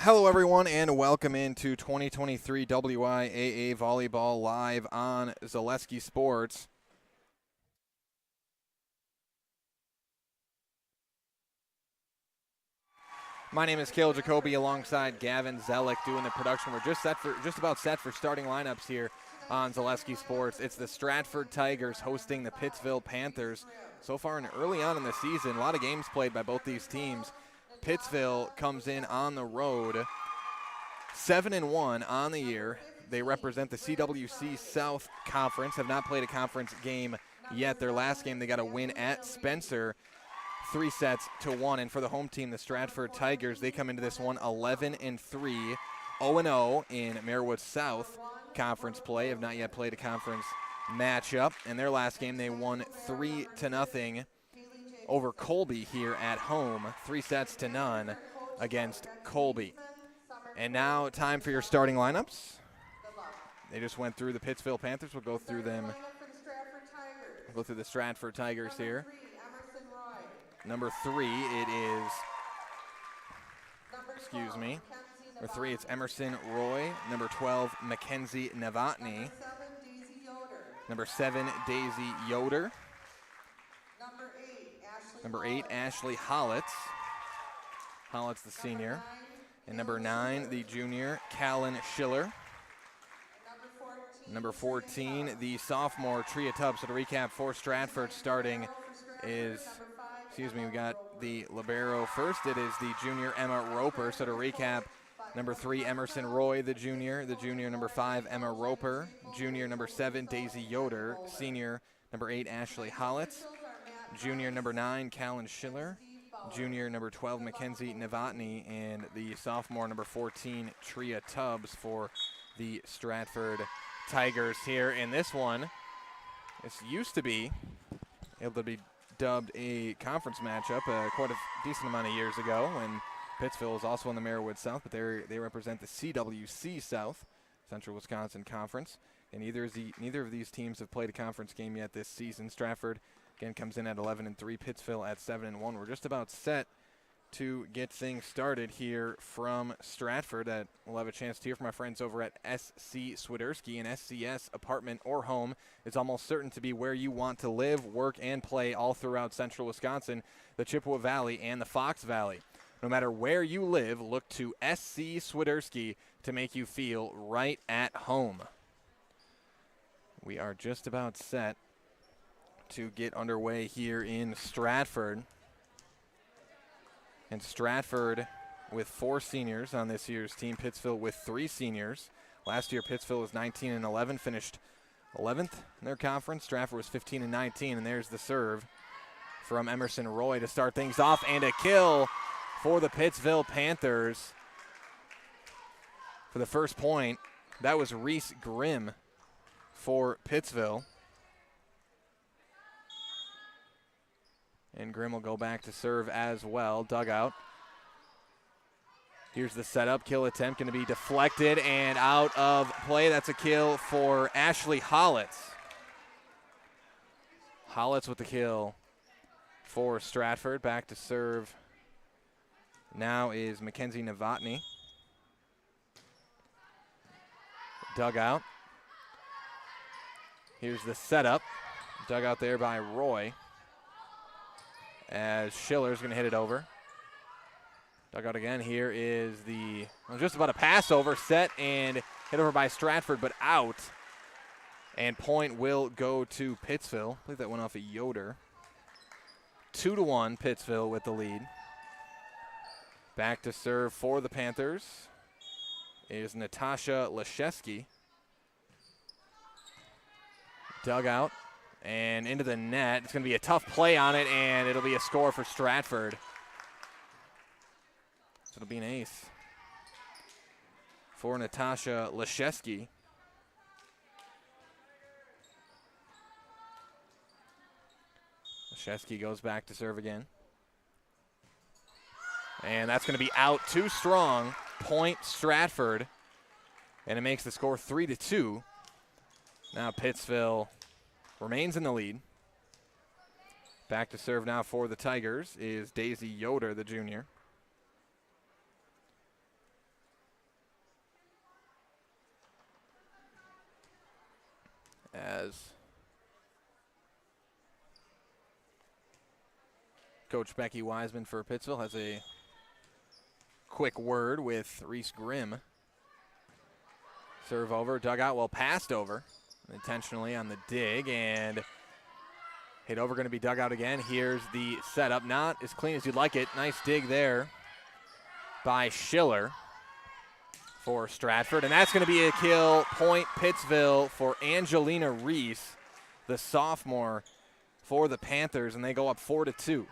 Hello, everyone, and welcome into 2023 WIAA Volleyball live on Zaleski Sports. My name is Cale Jacoby alongside Gavin Zellick doing the production. We're just about set for starting lineups here on Zaleski Sports. It's the Stratford Tigers hosting the Pittsville Panthers. So far, early on in the season, a lot of games played by both these teams. Pittsville comes in on the road 7-1 on the year. They represent the CWC South Conference, have not played a conference game yet. Their last game, they got a win at Spencer, 3-1. And for the home team, the Stratford Tigers, they come into this one 11-3, 0-0 in Marewood South Conference play, have not yet played a conference matchup. And their last game, they won 3-0 over Colby here at home, 3-0 against Colby. And now time for your starting lineups. They just went through the Pittsville Panthers. We'll go through them. We'll go through the Stratford Tigers here. Number 3, it is, Number 3, it's Emerson Roy. Number 12, Mackenzie Novotny. Number 7, Daisy Yoder. Number 8, Ashley Hollitz. Hollitz, the senior. And number 9, the junior, Callan Schiller. Number 14, the sophomore, Tria Tubbs. So to recap, for Stratford starting is, we got the libero first. It is the junior, Emma Roper. So to recap, number 3, Emerson Roy, the junior number 5, Emma Roper. Junior, number 7, Daisy Yoder. Senior, number 8, Ashley Hollitz. Junior, number 9, Callan Schiller. Junior, number 12, Mackenzie Novotny, and the sophomore, number 14, Tria Tubbs for the Stratford Tigers here. In this one, this used to be able to be dubbed a conference matchup quite a decent amount of years ago when Pittsville was also in the Marewood South, but they represent the CWC South, Central Wisconsin Conference, and neither of these teams have played a conference game yet this season. Stratford again comes in at 11-3, Pittsville at 7-1. We're just about set to get things started here from Stratford. We'll have a chance to hear from my friends over at SC Swiderski. An SCS apartment or home is almost certain to be where you want to live, work, and play all throughout Central Wisconsin, the Chippewa Valley, and the Fox Valley. No matter where you live, look to SC Swiderski to make you feel right at home. We are just about set to get underway here in Stratford. And Stratford with 4 seniors on this year's team, Pittsville with 3 seniors. Last year, Pittsville was 19-11, finished 11th in their conference. Stratford was 15-19, and there's the serve from Emerson Roy to start things off, and a kill for the Pittsville Panthers. For the first point, that was Reese Grimm for Pittsville. And Grimm will go back to serve as well. Dugout. Here's the setup. Kill attempt going to be deflected and out of play. That's a kill for Ashley Hollitz. Hollitz with the kill for Stratford. Back to serve now is Mackenzie Novotny. Dugout. Here's the setup. Dugout there by Roy, as Schiller's going to hit it over. Dugout again. Here is just about a pass over, set and hit over by Stratford, but out. And point will go to Pittsville. I believe that went off of Yoder. 2-1, Pittsville with the lead. Back to serve for the Panthers is Natasha Leszewski. Dugout. And into the net. It's going to be a tough play on it, and it'll be a score for Stratford. So it'll be an ace for Natasha Leszewski. Leszewski goes back to serve again. And that's going to be out too strong. Point Stratford. And it makes the score 3-2. Now Pittsville remains in the lead. Back to serve now for the Tigers is Daisy Yoder, the junior. as Coach Becky Wiseman for Pittsville has a quick word with Reese Grimm. Serve over, dug out, well passed over intentionally on the dig, and hit over, going to be dug out again. Here's the setup, not as clean as you'd like it. Nice dig there by Schiller for Stratford, and that's going to be a kill. Point Pittsville for Angelina Reese, the sophomore for the Panthers, and they go up 4-2.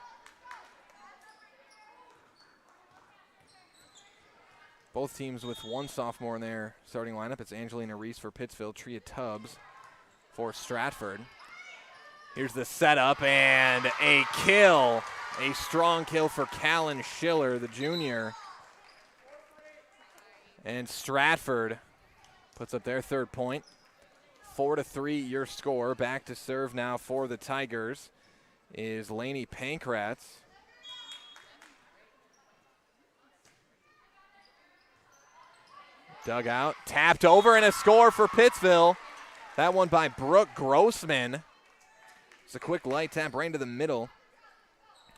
Both teams with one sophomore in their starting lineup. It's Angelina Reese for Pittsville, Tria Tubbs for Stratford. Here's the setup and a kill. A strong kill for Callan Schiller, the junior. And Stratford puts up their third point. 4-3 your score. Back to serve now for the Tigers is Lainey Pankratz. Dug out, tapped over, and a score for Pittsville. That one by Brooke Grossman. It's a quick light tap right into the middle.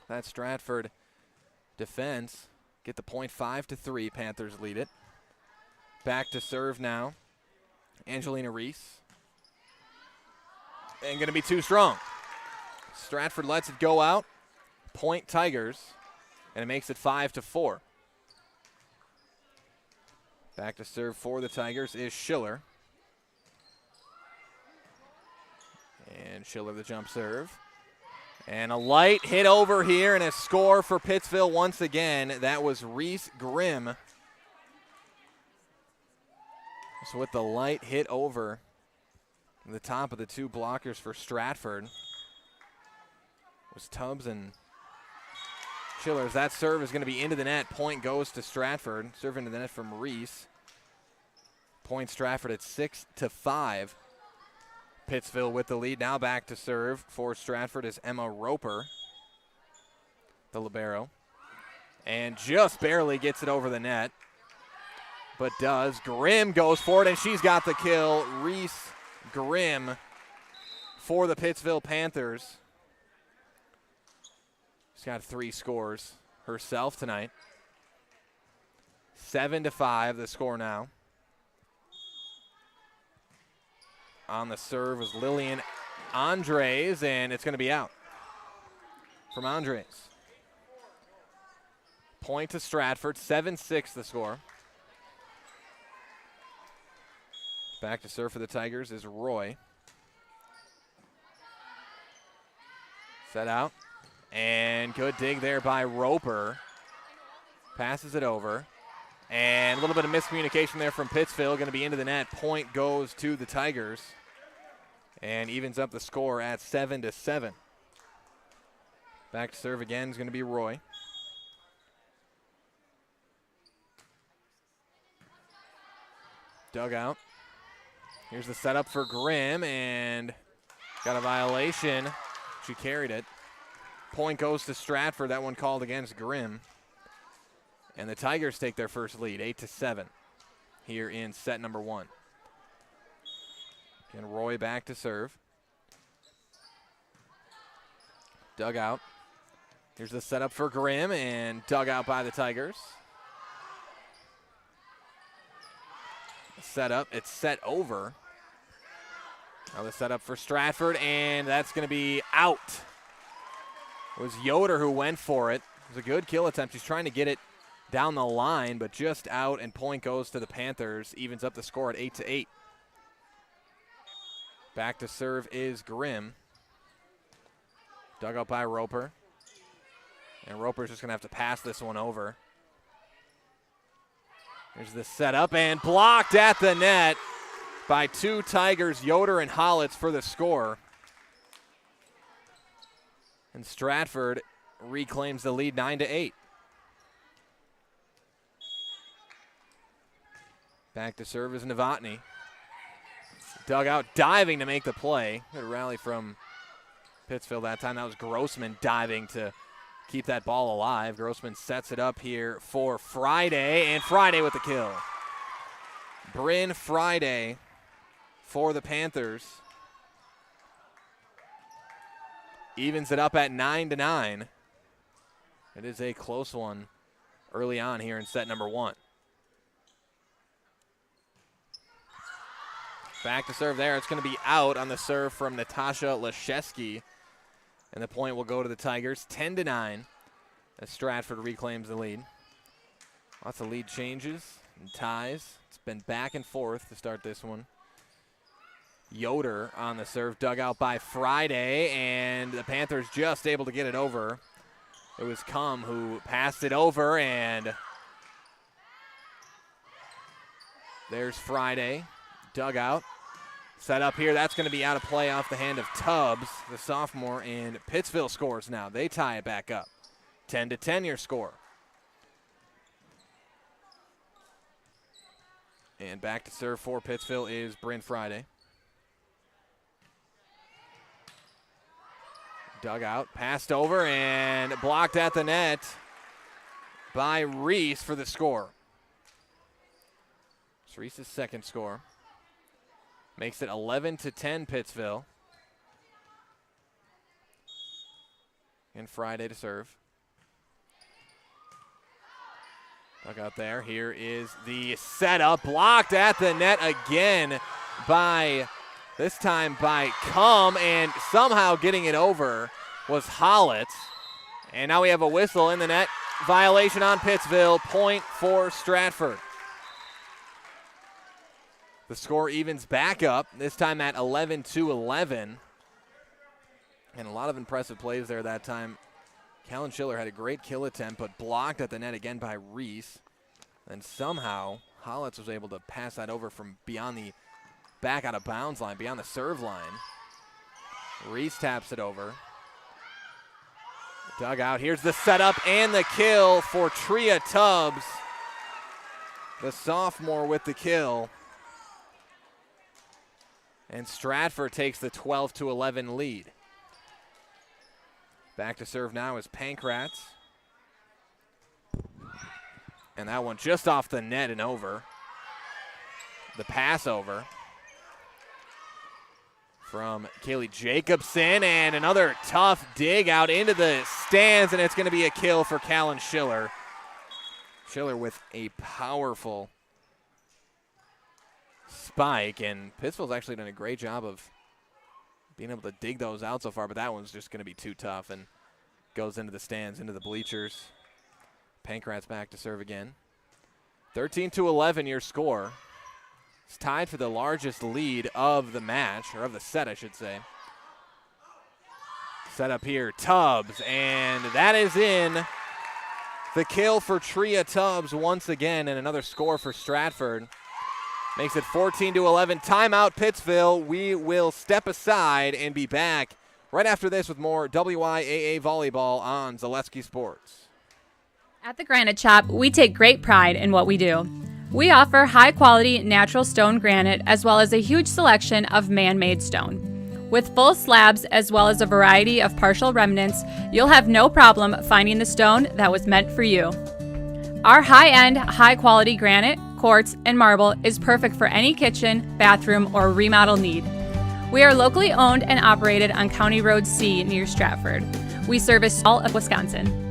That Stratford defense get the point. 5-3. Panthers lead it. Back to serve now. Angelina Reese. And going to be too strong. Stratford lets it go out. Point Tigers. And it makes it 5-4. Back to serve for the Tigers is Schiller. And Schiller the jump serve. And a light hit over here and a score for Pittsville once again. That was Reese Grimm. So with the light hit over the top of the two blockers for Stratford was Tubbs and Schiller. That serve is going to be into the net. Point goes to Stratford. Serve into the net from Reese. Point Stratford at 6-5. Pittsville with the lead. Now back to serve for Stratford is Emma Roper, the libero. And just barely gets it over the net, but does. Grimm goes for it, and she's got the kill. Reese Grimm for the Pittsville Panthers. She's got 3 scores herself tonight. 7-5 the score now. On the serve was Lillian Andres, and it's going to be out from Andres. Point to Stratford, 7-6 the score. Back to serve for the Tigers is Roy. Set out. And good dig there by Roper. Passes it over. And a little bit of miscommunication there from Pittsville. Going to be into the net. Point goes to the Tigers. And evens up the score at 7-7. Back to serve again is going to be Roy. Dug out. Here's the setup for Grimm, and got a violation. She carried it. Point goes to Stratford. That one called against Grimm. And the Tigers take their first lead, 8-7, here in set number 1. And Roy back to serve. Dug out. Here's the setup for Grimm, and dug out by the Tigers. Setup, it's set over. Now the setup for Stratford, and that's going to be out. It was Yoder who went for it. It was a good kill attempt. He's trying to get it down the line, but just out, and point goes to the Panthers. Evens up the score at 8-8. Back to serve is Grimm. Dug out by Roper. And Roper's just going to have to pass this one over. There's the setup, and blocked at the net by 2 Tigers, Yoder and Hollitz for the score. And Stratford reclaims the lead 9-8. Back to serve is Novotny. Dug out, diving to make the play. Good rally from Pittsville that time. That was Grossman diving to keep that ball alive. Grossman sets it up here for Friday, and Friday with the kill. Bryn Friday for the Panthers. evens it up at 9-9. It is a close one early on here in set number 1. Back to serve there. It's going to be out on the serve from Natasha Leszewski. And the point will go to the Tigers, 10-9, as Stratford reclaims the lead. Lots of lead changes and ties. It's been back and forth to start this one. Yoder on the serve, dug out by Friday, and the Panthers just able to get it over. It was Cum who passed it over, and there's Friday. Dug out. Set up here. That's going to be out of play off the hand of Tubbs, the sophomore, and Pittsville scores now. They tie it back up. 10-10 your score. And back to serve for Pittsville is Bryn Friday. Dug out, passed over, and blocked at the net by Reese for the score. It's Reese's second score. Makes it 11-10 Pittsville. And Friday to serve. Dug out there. Here is the setup. Blocked at the net again by, this time by Cum, and somehow getting it over was Hollitz. And now we have a whistle in the net. Violation on Pittsville. Point for Stratford. The score evens back up, this time at 11-11. And a lot of impressive plays there that time. Callan Schiller had a great kill attempt, but blocked at the net again by Reese. And somehow, Hollitz was able to pass that over from beyond the back out of bounds line, beyond the serve line. Reese taps it over. Dug out. Here's the setup and the kill for Tria Tubbs. The sophomore with the kill. And Stratford takes the 12-11 lead. Back to serve now is Pankratz. And that one just off the net and over. The pass over from Kaylee Jacobson, and another tough dig out into the stands, and it's going to be a kill for Callan Schiller. Schiller with a powerful spike, and Pittsville's actually done a great job of being able to dig those out so far, but that one's just going to be too tough and goes into the stands, into the bleachers. Pankratz back to serve again. 13-11 your score. It's tied for the largest lead of the match, or of the set, I should say. Set up here, Tubbs, and that is in. The kill for Tria Tubbs once again, and another score for Stratford. Makes it 14-11. Timeout, Pittsville. We will step aside and be back right after this with more WIAA volleyball on Zaleski Sports. At the Granite Shop, we take great pride in what we do. We offer high-quality natural stone granite as well as a huge selection of man-made stone. With full slabs as well as a variety of partial remnants, you'll have no problem finding the stone that was meant for you. Our high-end, high-quality granite, quartz, and marble is perfect for any kitchen, bathroom, or remodel need. We are locally owned and operated on County Road C near Stratford. We service all of Wisconsin.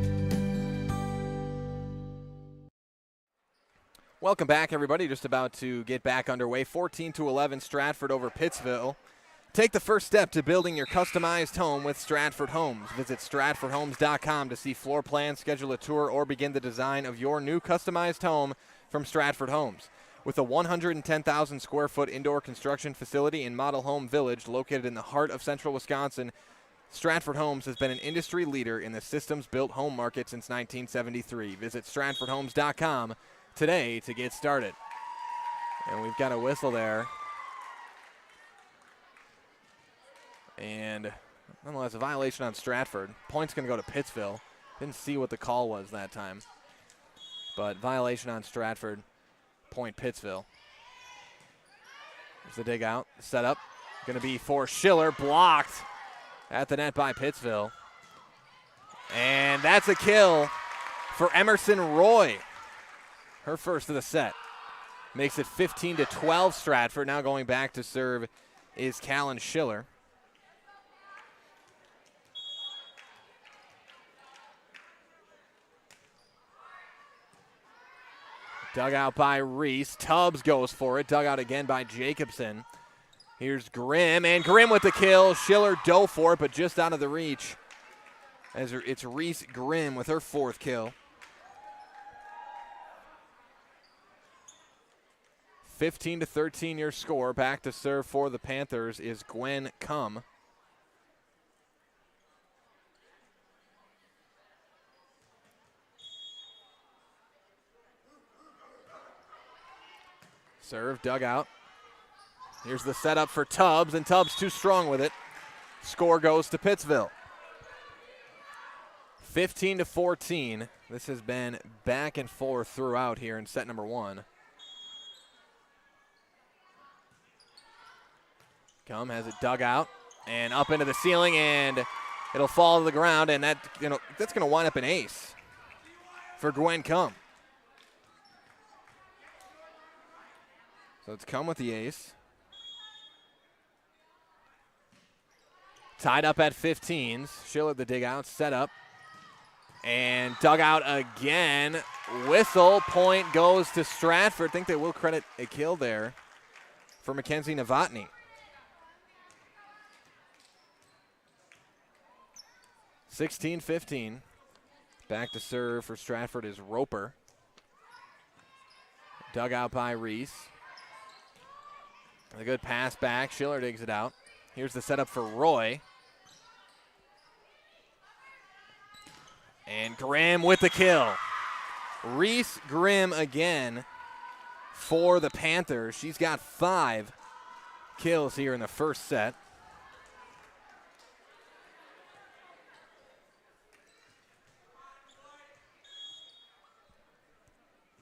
Welcome back, everybody. Just about to get back underway. 14-11 Stratford over Pittsville. Take the first step to building your customized home with Stratford Homes. Visit stratfordhomes.com to see floor plans, schedule a tour, or begin the design of your new customized home from Stratford Homes. With a 110,000 square foot indoor construction facility in Model Home Village located in the heart of central Wisconsin, Stratford Homes has been an industry leader in the systems-built home market since 1973. Visit stratfordhomes.com today to get started. And we've got a whistle there. And nonetheless, a violation on Stratford. Point's going to go to Pittsville. Didn't see what the call was that time. But violation on Stratford. Point Pittsville. There's the dig out. Set up. Going to be for Schiller. Blocked at the net by Pittsville. And that's a kill for Emerson Roy. Her first of the set. Makes it 15-12 Stratford. Now going back to serve is Callan Schiller. Dug out by Reese. Tubbs goes for it. Dug out again by Jacobson. Here's Grimm, and Grimm with the kill. Schiller dove for it, but just out of the reach. As it's Reese Grimm with her 4th kill. 15-13 your score. Back to serve for the Panthers is Gwen Cum. Serve, dug out. Here's the setup for Tubbs, and Tubbs too strong with it. Score goes to Pittsville. 15-14. This has been back and forth throughout here in set number 1. Cum has it dug out and up into the ceiling, and it'll fall to the ground, and that's going to wind up an ace for Gwen Cum. So it's Cum with the ace. Tied up at 15s. Schiller the dig out, set up. And dug out again. Whistle, point goes to Stratford. I think they will credit a kill there for Mackenzie Novotny. 16-15. Back to serve for Stratford is Roper. Dug out by Reese. A good pass back. Schiller digs it out. Here's the setup for Roy. And Grimm with the kill. Reese Grimm again for the Panthers. She's got 5 kills here in the first set.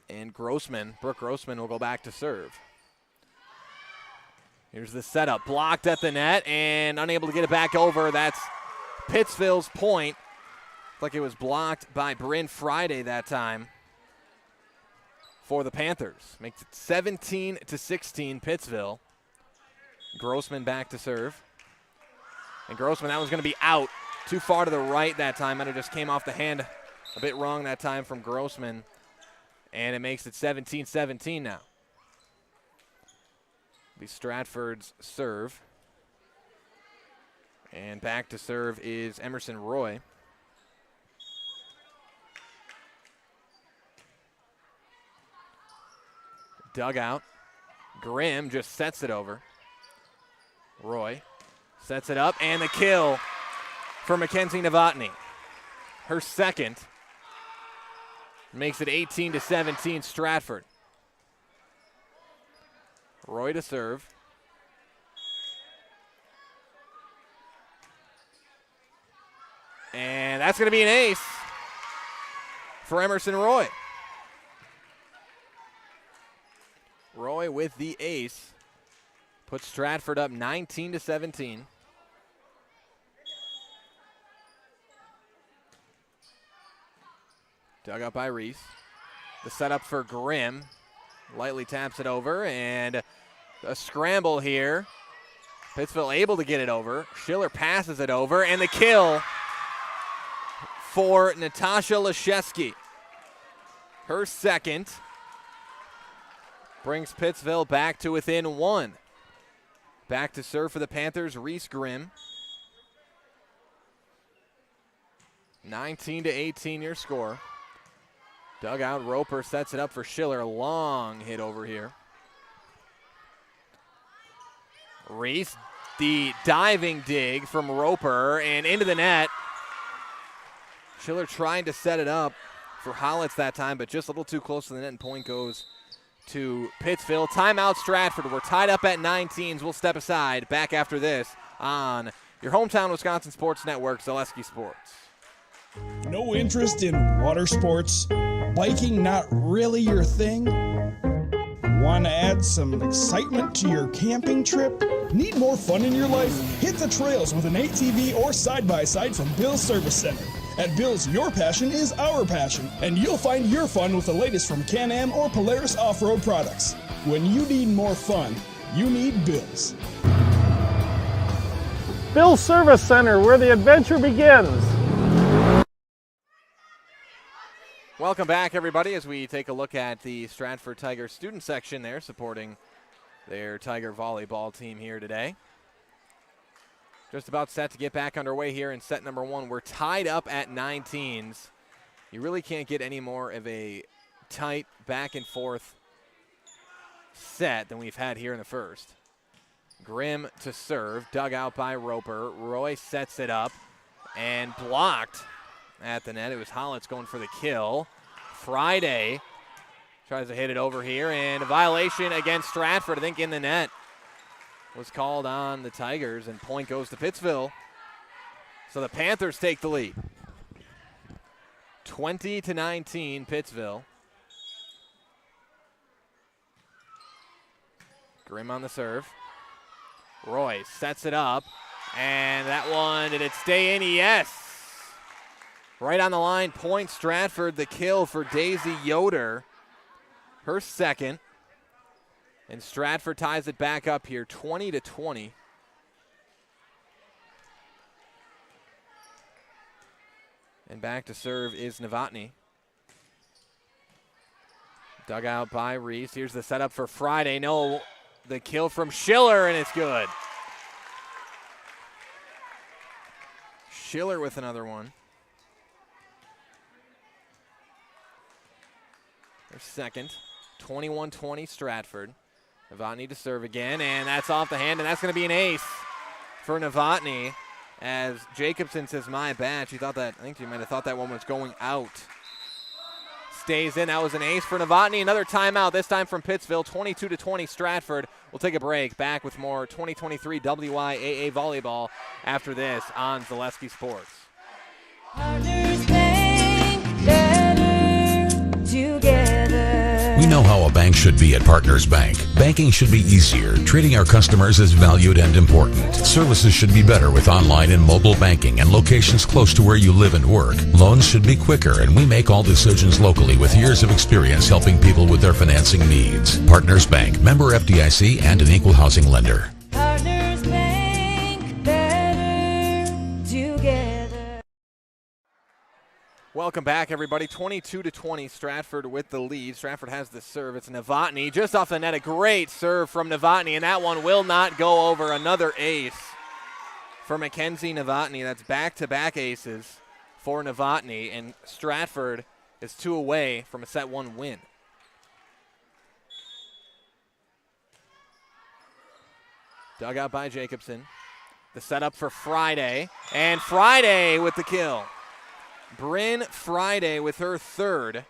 And Brooke Grossman will go back to serve. Here's the setup, blocked at the net and unable to get it back over. That's Pittsville's point. Like it was blocked by Bryn Friday that time for the Panthers. Makes it 17-16 Pittsville. Grossman back to serve. And Grossman, that was going to be out. Too far to the right that time, and it just came off the hand a bit wrong that time from Grossman. And it makes it 17-17 now. Be Stratford's serve. And back to serve is Emerson Roy. Dug out. Grimm just sets it over. Roy sets it up, and the kill for Mackenzie Novotny. Her 2nd. Makes it 18-17 Stratford. Roy to serve. And that's going to be an ace for Emerson Roy. Roy with the ace. Puts Stratford up 19-17. Dug up by Reese. The setup for Grimm. Lightly taps it over, and a scramble here. Pittsville able to get it over. Schiller passes it over, and the kill for Natasha Leszewski. Her 2nd. Brings Pittsville back to within 1. Back to serve for the Panthers, Reese Grimm. 19-18 your score. Dug out, Roper sets it up for Schiller. Long hit over here. Reese, the diving dig from Roper, and into the net. Schiller trying to set it up for Hollitz that time, but just a little too close to the net, and point goes to Pittsville. Timeout Stratford. We're tied up at 19s. We'll step aside. Back after this on your hometown Wisconsin Sports Network, Zaleski Sports. No interest in water sports? Biking not really your thing? Want to add some excitement to your camping trip? Need more fun in your life? Hit the trails with an ATV or side-by-side from Bill's Service Center. At Bill's, your passion is our passion, and you'll find your fun with the latest from Can-Am or Polaris off-road products. When you need more fun, you need Bill's. Bill's Service Center, where the adventure begins. Welcome back, everybody, as we take a look at the Stratford Tiger student section there supporting their Tiger volleyball team here today. Just about set to get back underway here in set number 1. We're tied up at 19s. You really can't get any more of a tight back and forth set than we've had here in the first. Grimm to serve, dug out by Roper. Roy sets it up and blocked at the net. It was Hollitz going for the kill. Friday tries to hit it over here, and a violation against Stratford, I think in the net, was called on the Tigers, and point goes to Pittsville. So the Panthers take the lead. 20-19 Pittsville. Grimm on the serve. Roy sets it up, and that one, did it stay in? Yes. Right on the line, point Stratford, the kill for Daisy Yoder. Her second. And Stratford ties it back up here, 20-20. And back to serve is Novotny. Dug out by Reese. Here's the setup for Friday. No, the kill from Schiller, and it's good. Schiller with another one. Their second. 21-20 Stratford. Novotny to serve again, and that's off the hand, and that's going to be an ace for Novotny. As Jacobson says, my bad. I think she might have thought that one was going out. Stays in. That was an ace for Novotny. Another timeout, this time from Pittsville. 22-20 Stratford. We'll take a break. Back with more 2023 WIAA volleyball after this on Zaleski Sports. Partners Bank, better together. We know how a bank should be at Partners Bank. Banking should be easier. Treating our customers as valued and important. Services should be better with online and mobile banking and locations close to where you live and work. Loans should be quicker, and we make all decisions locally with years of experience helping people with their financing needs. Partners Bank, member FDIC, and an equal housing lender. Partners Bank, better together. Welcome back, everybody. 22-20, Stratford with the lead. Stratford has the serve. It's Novotny just off the net. A great serve from Novotny, and that one will not go over. Another ace for Mackenzie Novotny. That's back-to-back aces for Novotny, and Stratford is 2 away from a set 1 win. Dug out by Jacobson. The setup for Friday, and Friday with the kill. Bryn Friday with her third.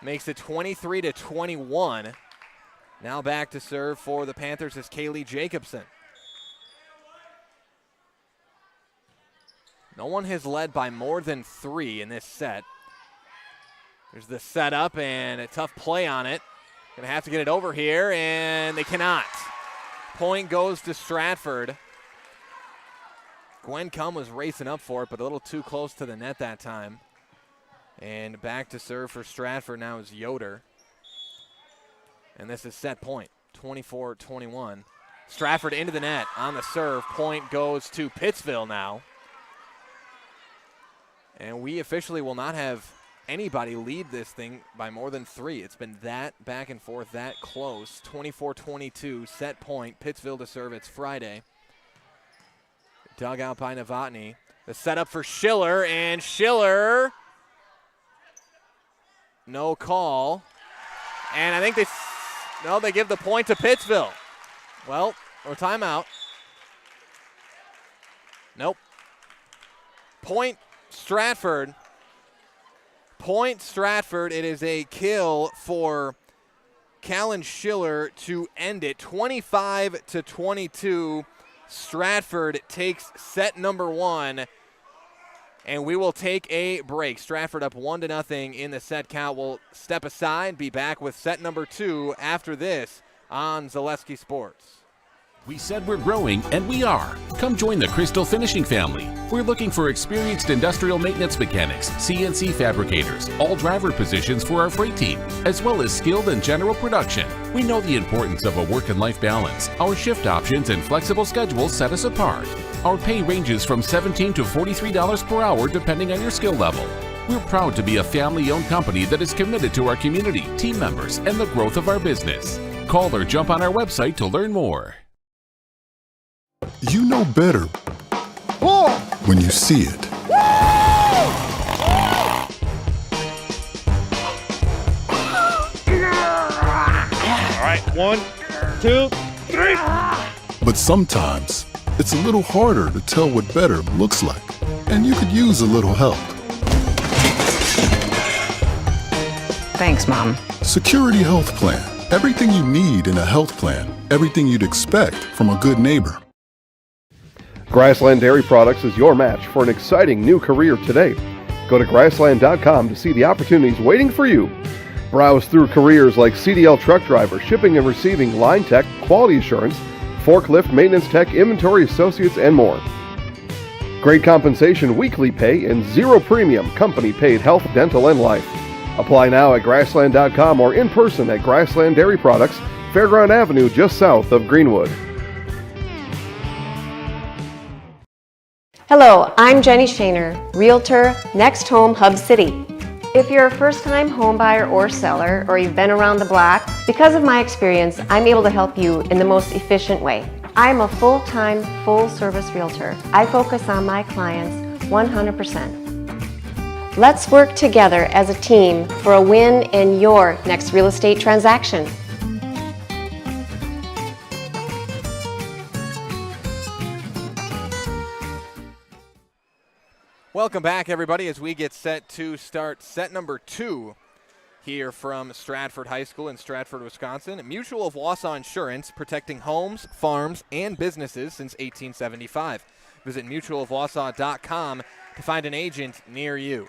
Makes it 23-21. Now back to serve for the Panthers is Kaylee Jacobson. No one has led by more than 3 in this set. There's the setup and a tough play on it. Gonna have to get it over here, and they cannot. Point goes to Stratford. Gwen Cum was racing up for it, but a little too close to the net that time. And back to serve for Stratford now is Yoder. And this is set point, 24-21. Stratford into the net on the serve. Point goes to Pittsville now. And we officially will not have anybody lead this thing by more than 3. It's been that back and forth, that close. 24-22, set point. Pittsville to serve. It's Friday. Dug out by Novotny. The setup for Schiller, and Schiller, no call. And I think they give the point to Pittsville. Well, or timeout. Nope. Point Stratford. Point Stratford. It is a kill for Callan Schiller to end it. 25-22. Stratford takes set number 1, and we will take a break. Stratford up 1-0 in the set count. We'll step aside, be back with set number 2 after this on Zaleski Sports. We said we're growing, and we are. Come join the Crystal Finishing family. We're looking for experienced industrial maintenance mechanics, CNC fabricators, all driver positions for our freight team, as well as skilled and general production. We know the importance of a work and life balance. Our shift options and flexible schedules set us apart. Our pay ranges from $17 to $43 per hour depending on your skill level. We're proud to be a family-owned company that is committed to our community, team members, and the growth of our business. Call or jump on our website to learn more. You know better when you see it. All right, 1, 2, 3. But sometimes it's a little harder to tell what better looks like, and you could use a little help. Thanks, Mom. Security Health Plan. Everything you need in a health plan. Everything you'd expect from a good neighbor. Grassland Dairy Products is your match for an exciting new career today. Go to grassland.com to see the opportunities waiting for you. Browse through careers like CDL truck driver, shipping and receiving, line tech, quality assurance, forklift, maintenance tech, inventory associates, and more. Great compensation, weekly pay, and zero premium company-paid health, dental, and life. Apply now at grassland.com or in person at Grassland Dairy Products, Fairground Avenue, just south of Greenwood. Hello, I'm Jenny Shaner, Realtor, Next Home Hub City. If you're a first-time home buyer or seller, or you've been around the block, because of my experience, I'm able to help you in the most efficient way. I'm a full-time, full-service realtor. I focus on my clients 100%. Let's work together as a team for a win in your next real estate transaction. Welcome back, everybody, as we get set to start set number 2 here from Stratford High School in Stratford, Wisconsin. Mutual of Wausau Insurance, protecting homes, farms, and businesses since 1875. Visit mutualofwausau.com to find an agent near you.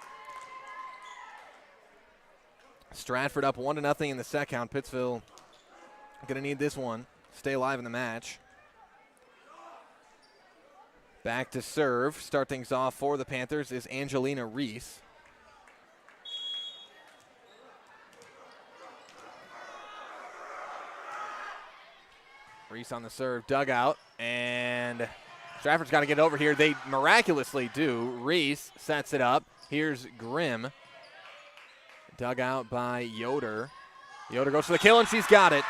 Stratford up 1-0 in the second. Pittsville going to need this one. Stay alive in the match. Back to serve. Start things off for the Panthers is Angelina Reese. Reese on the serve, dugout, and Stratford's got to get over here. They miraculously do. Reese sets it up. Here's Grimm. Dugout by Yoder. Yoder goes for the kill, and she's got it.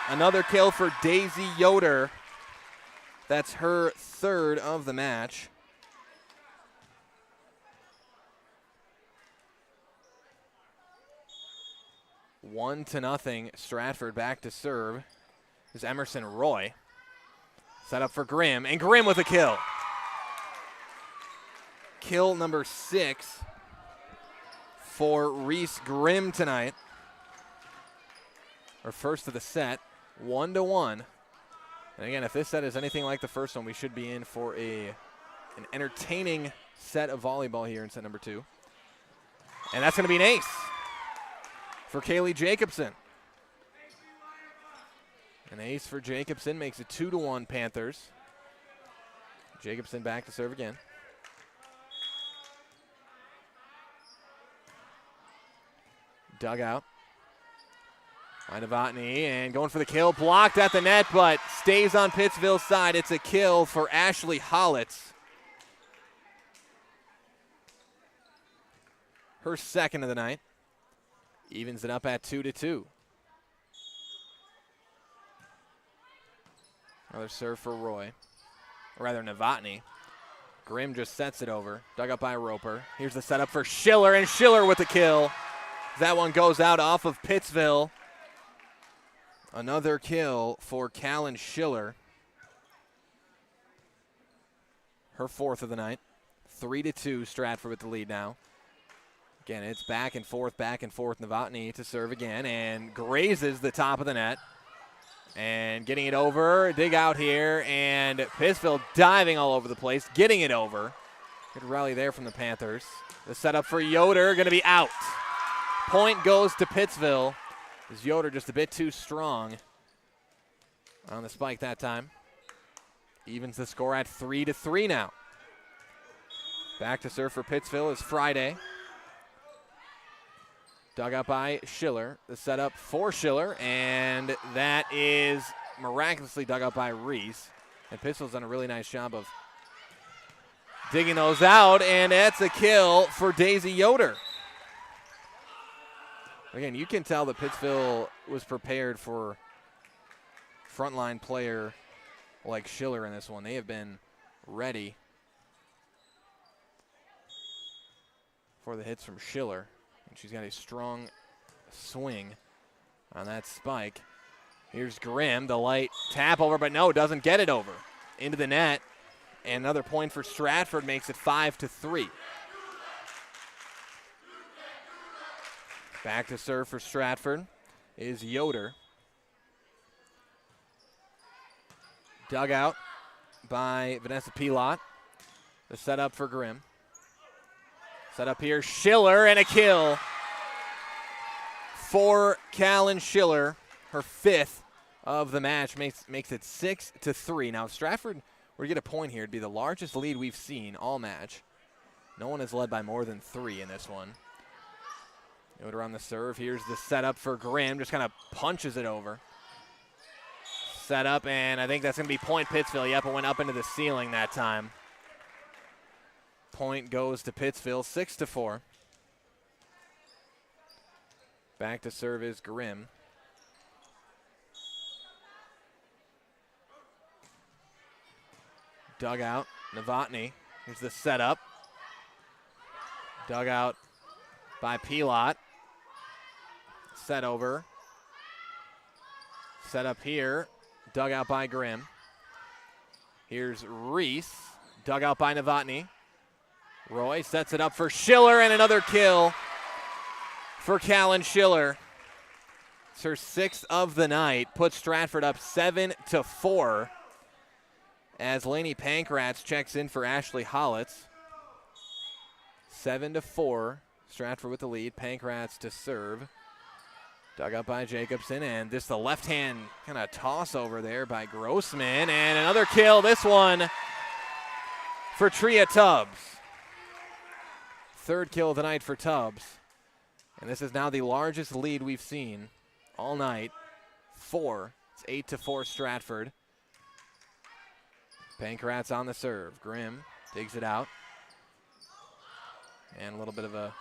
Another kill for Daisy Yoder. That's her third of the match. One to nothing. Stratford back to serve is Emerson Roy. Set up for Grimm, and Grimm with a kill. Kill number 6 for Reese Grimm tonight. Her first of the set, 1-1. And again, if this set is anything like the first one, we should be in for an entertaining set of volleyball here in set number 2. And that's going to be an ace for Kaylee Jacobson. An ace for Jacobson makes it 2-1 Panthers. Jacobson back to serve again. Dugout. Novotny, and going for the kill, blocked at the net, but stays on Pittsville's side. It's a kill for Ashley Hollitz. Her second of the night. Evens it up at 2-2. Another serve for Roy, or rather Novotny. Grimm just sets it over, dug up by Roper. Here's the setup for Schiller, and Schiller with the kill. That one goes out off of Pittsville. Another kill for Callan Schiller. Her fourth of the night. 3-2, Stratford with the lead now. Again, it's back and forth. Novotny to serve again, and grazes the top of the net. And getting it over, dig out here, and Pittsville diving all over the place, getting it over. Good rally there from the Panthers. The setup for Yoder, going to be out. Point goes to Pittsville. Is Yoder just a bit too strong on the spike that time. Evens the score at 3-3 now. Back to serve for Pittsville is Friday. Dug up by Schiller. The setup for Schiller, and that is miraculously dug up by Reese. And Pittsville's done a really nice job of digging those out, and that's a kill for Daisy Yoder. Again, you can tell that Pittsville was prepared for frontline player like Schiller in this one. They have been ready for the hits from Schiller. And she's got a strong swing on that spike. Here's Grimm, the light tap over, but no, doesn't get it over. Into the net. And another point for Stratford makes it 5-3. Back to serve for Stratford is Yoder. Dug out by Vanessa Pilot. The setup for Grimm. Set up here, Schiller, and a kill for Callan Schiller. Her 5th of the match makes it 6-3. Now, if Stratford were to get a point here, it'd be the largest lead we've seen all match. No one has led by more than 3 in this one. Yoder on the serve. Here's the setup for Grimm. Just kind of punches it over. Set up, and I think that's going to be point Pittsville. Yep, it went up into the ceiling that time. Point goes to Pittsville, 6-4. Back to serve is Grimm. Dug out, Novotny. Here's the setup. Dug out by Pilot. Set over. Set up here. Dug out by Grimm. Here's Reese. Dug out by Novotny. Roy sets it up for Schiller, and another kill for Callan Schiller. It's her 6th of the night. Puts Stratford up 7-4 as Lainey Pankratz checks in for Ashley Hollitz. 7-4. Stratford with the lead. Pankratz to serve. Dug up by Jacobson, and this the left-hand kind of toss over there by Grossman, and another kill, this one for Tria Tubbs. 3rd kill of the night for Tubbs. And this is now the largest lead we've seen all night. 4. It's 8-4 Stratford. Pankratz on the serve. Grimm digs it out. And a little bit of a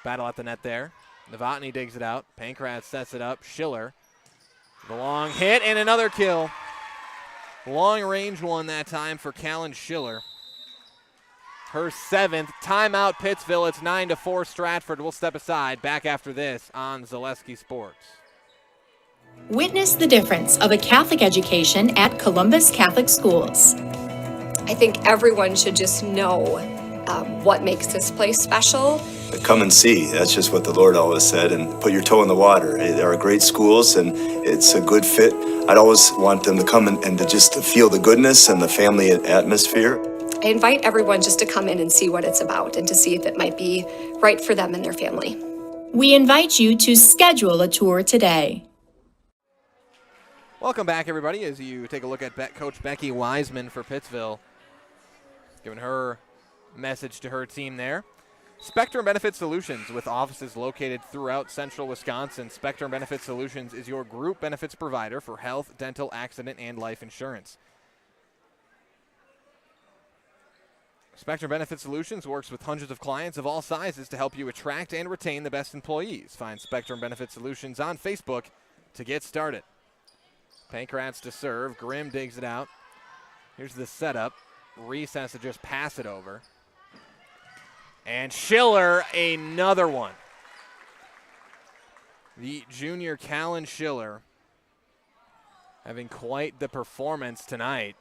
battle at the net there. Novotny digs it out. Pankratz sets it up. Schiller. The long hit and another kill. Long range one that time for Callan Schiller. Her 7th. Timeout Pittsville. It's 9-4 Stratford. We'll step aside. Back after this on Zaleski Sports. Witness the difference of a Catholic education at Columbus Catholic Schools. I think everyone should just know what makes this place special. Come and see. That's just what the Lord always said, and put your toe in the water. There are great schools, and it's a good fit. I'd always want them to come and to feel the goodness and the family atmosphere. I invite everyone just to come in and see what it's about and to see if it might be right for them and their family. We invite you to schedule a tour today. Welcome back, everybody, as you take a look at Coach Becky Wiseman for Pittsville, giving her message to her team there. Spectrum Benefit Solutions, with offices located throughout central Wisconsin. Spectrum Benefit Solutions is your group benefits provider for health, dental, accident, and life insurance. Spectrum Benefit Solutions works with hundreds of clients of all sizes to help you attract and retain the best employees. Find Spectrum Benefit Solutions on Facebook to get started. Pankratz to serve. Grimm digs it out. Here's the setup. Reese has to just pass it over. And Schiller, another one. The junior Callan Schiller having quite the performance tonight.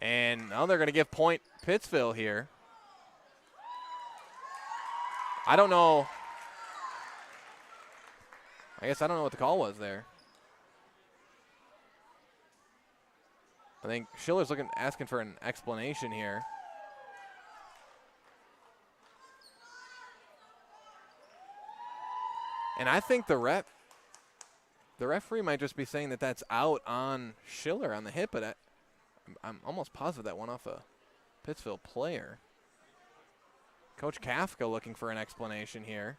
And now they're going to give point Pittsville here. I don't know. I guess I don't know what the call was there. I think Schiller's asking for an explanation here. And I think the ref The referee might just be saying that that's out on Schiller on the hip, but I'm almost positive that went off a Pittsville player. Coach Kafka looking for an explanation here.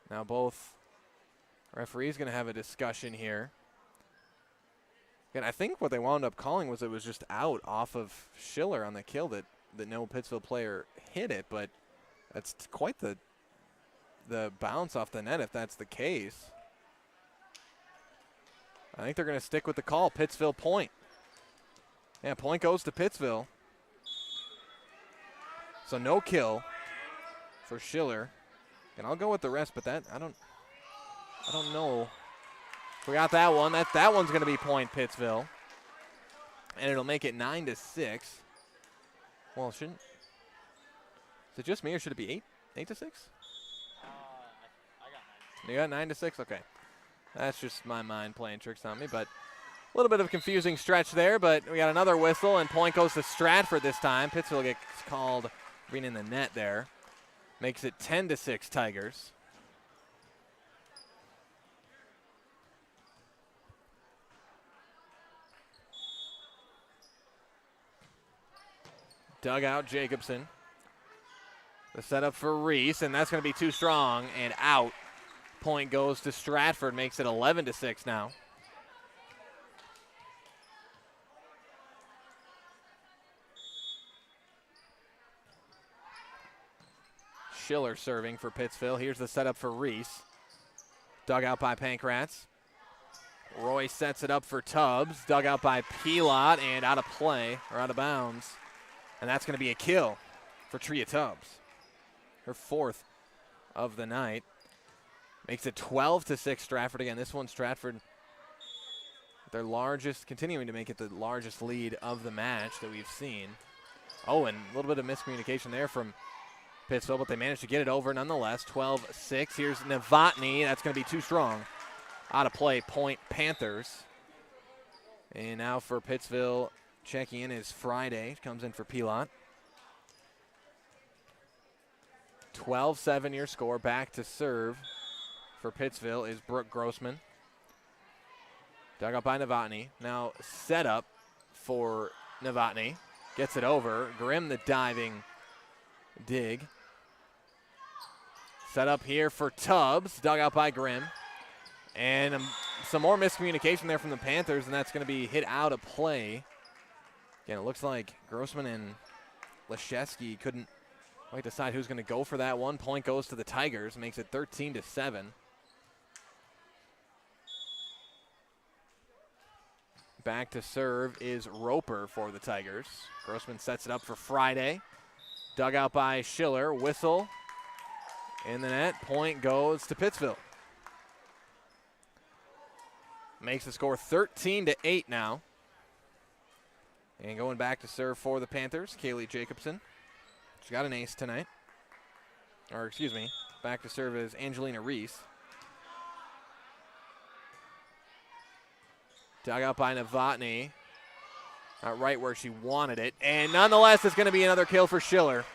Now both referees going to have a discussion here. And I think what they wound up calling was it was just out off of Schiller on the kill that no Pittsville player hit it, but that's quite the bounce off the net if that's the case. I think they're going to stick with the call. Pittsville point. Yeah, point goes to Pittsville. So no kill for Schiller. And I'll go with the rest, but that I don't know. We got that one. That one's going to be point Pittsville. And it'll make it 9-6. Well, shouldn't. Is it just me or should it be 8-6? You got 9-6? Okay. That's just my mind playing tricks on me, but a little bit of a confusing stretch there, but we got another whistle, and point goes to Stratford this time. Pittsville gets called being in the net there. Makes it 10-6 Tigers. Dugout Jacobson. The setup for Reese, and that's going to be too strong and out. Point goes to Stratford, makes it 11-6 now. Schiller serving for Pittsville. Here's the setup for Reese. Dug out by Pankratz. Roy sets it up for Tubbs. Dug out by Pilot and out of play, or out of bounds. And that's going to be a kill for Tria Tubbs. Her fourth of the night. Makes it 12-6 Stratford again. This one, Stratford, their largest, continuing to make it the largest lead of the match that we've seen. Oh, and a little bit of miscommunication there from Pittsville, but they managed to get it over nonetheless. 12-6. Here's Novotny. That's going to be too strong. Out of play, point Panthers. And now for Pittsville, checking in is Friday. Comes in for Pilot. 12-7 your score. Back to serve for Pittsville is Brooke Grossman. Dug up by Novotny. Now set up for Novotny. Gets it over. Grimm the diving dig. Set up here for Tubbs. Dug out by Grimm. And some more miscommunication there from the Panthers, and that's going to be hit out of play. Again, it looks like Grossman and Leszewski couldn't quite decide who's going to go for that one. Point goes to the Tigers. Makes it 13-7. Back to serve is Roper for the Tigers. Grossman sets it up for Friday. Dug out by Schiller. Whistle in the net. Point goes to Pittsville. Makes the score 13-8 now. And going back to serve for the Panthers, Kaylee Jacobson. She got an ace tonight. Or, excuse me, back to serve is Angelina Reese. Dug out by Novotny. Not right where she wanted it. And nonetheless, it's going to be another kill for Schiller.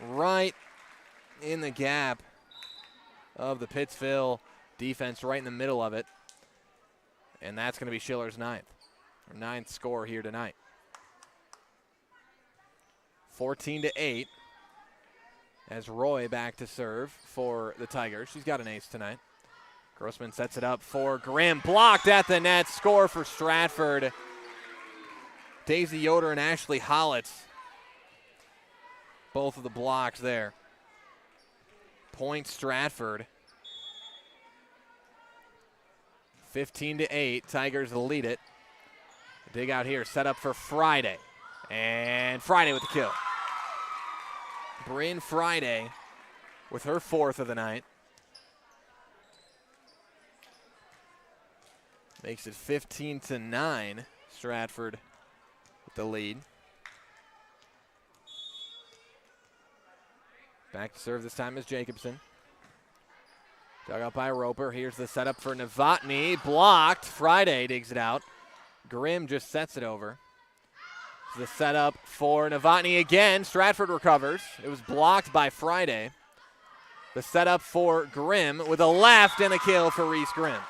Right in the gap of the Pittsville defense, right in the middle of it. And that's going to be Schiller's ninth score here tonight. 14-8 as Roy back to serve for the Tigers. She's got an ace tonight. Grossman sets it up for Grimm. Blocked at the net. Score for Stratford. Daisy Yoder and Ashley Hollitz. Both of the blocks there. Point Stratford. 15-8. Tigers lead it. Dig out here. Set up for Friday. And Friday with the kill. Bryn Friday with her fourth of the night. Makes it 15-9. Stratford with the lead. Back to serve this time is Jacobson. Dug out by Roper. Here's the setup for Novotny. Blocked. Friday digs it out. Grimm just sets it over. The setup for Novotny again. Stratford recovers. It was blocked by Friday. The setup for Grimm with a left and a kill for Reese Grimm.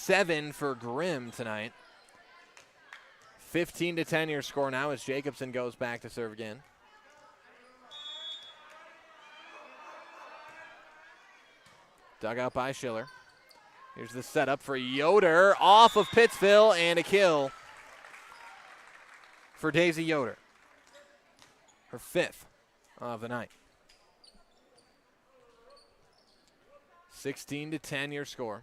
7 for Grimm tonight. 15-10 your score now as Jacobson goes back to serve again. Dug out by Schiller. Here's the setup for Yoder off of Pittsville, and a kill for Daisy Yoder. Her 5th of the night. 16-10 your score.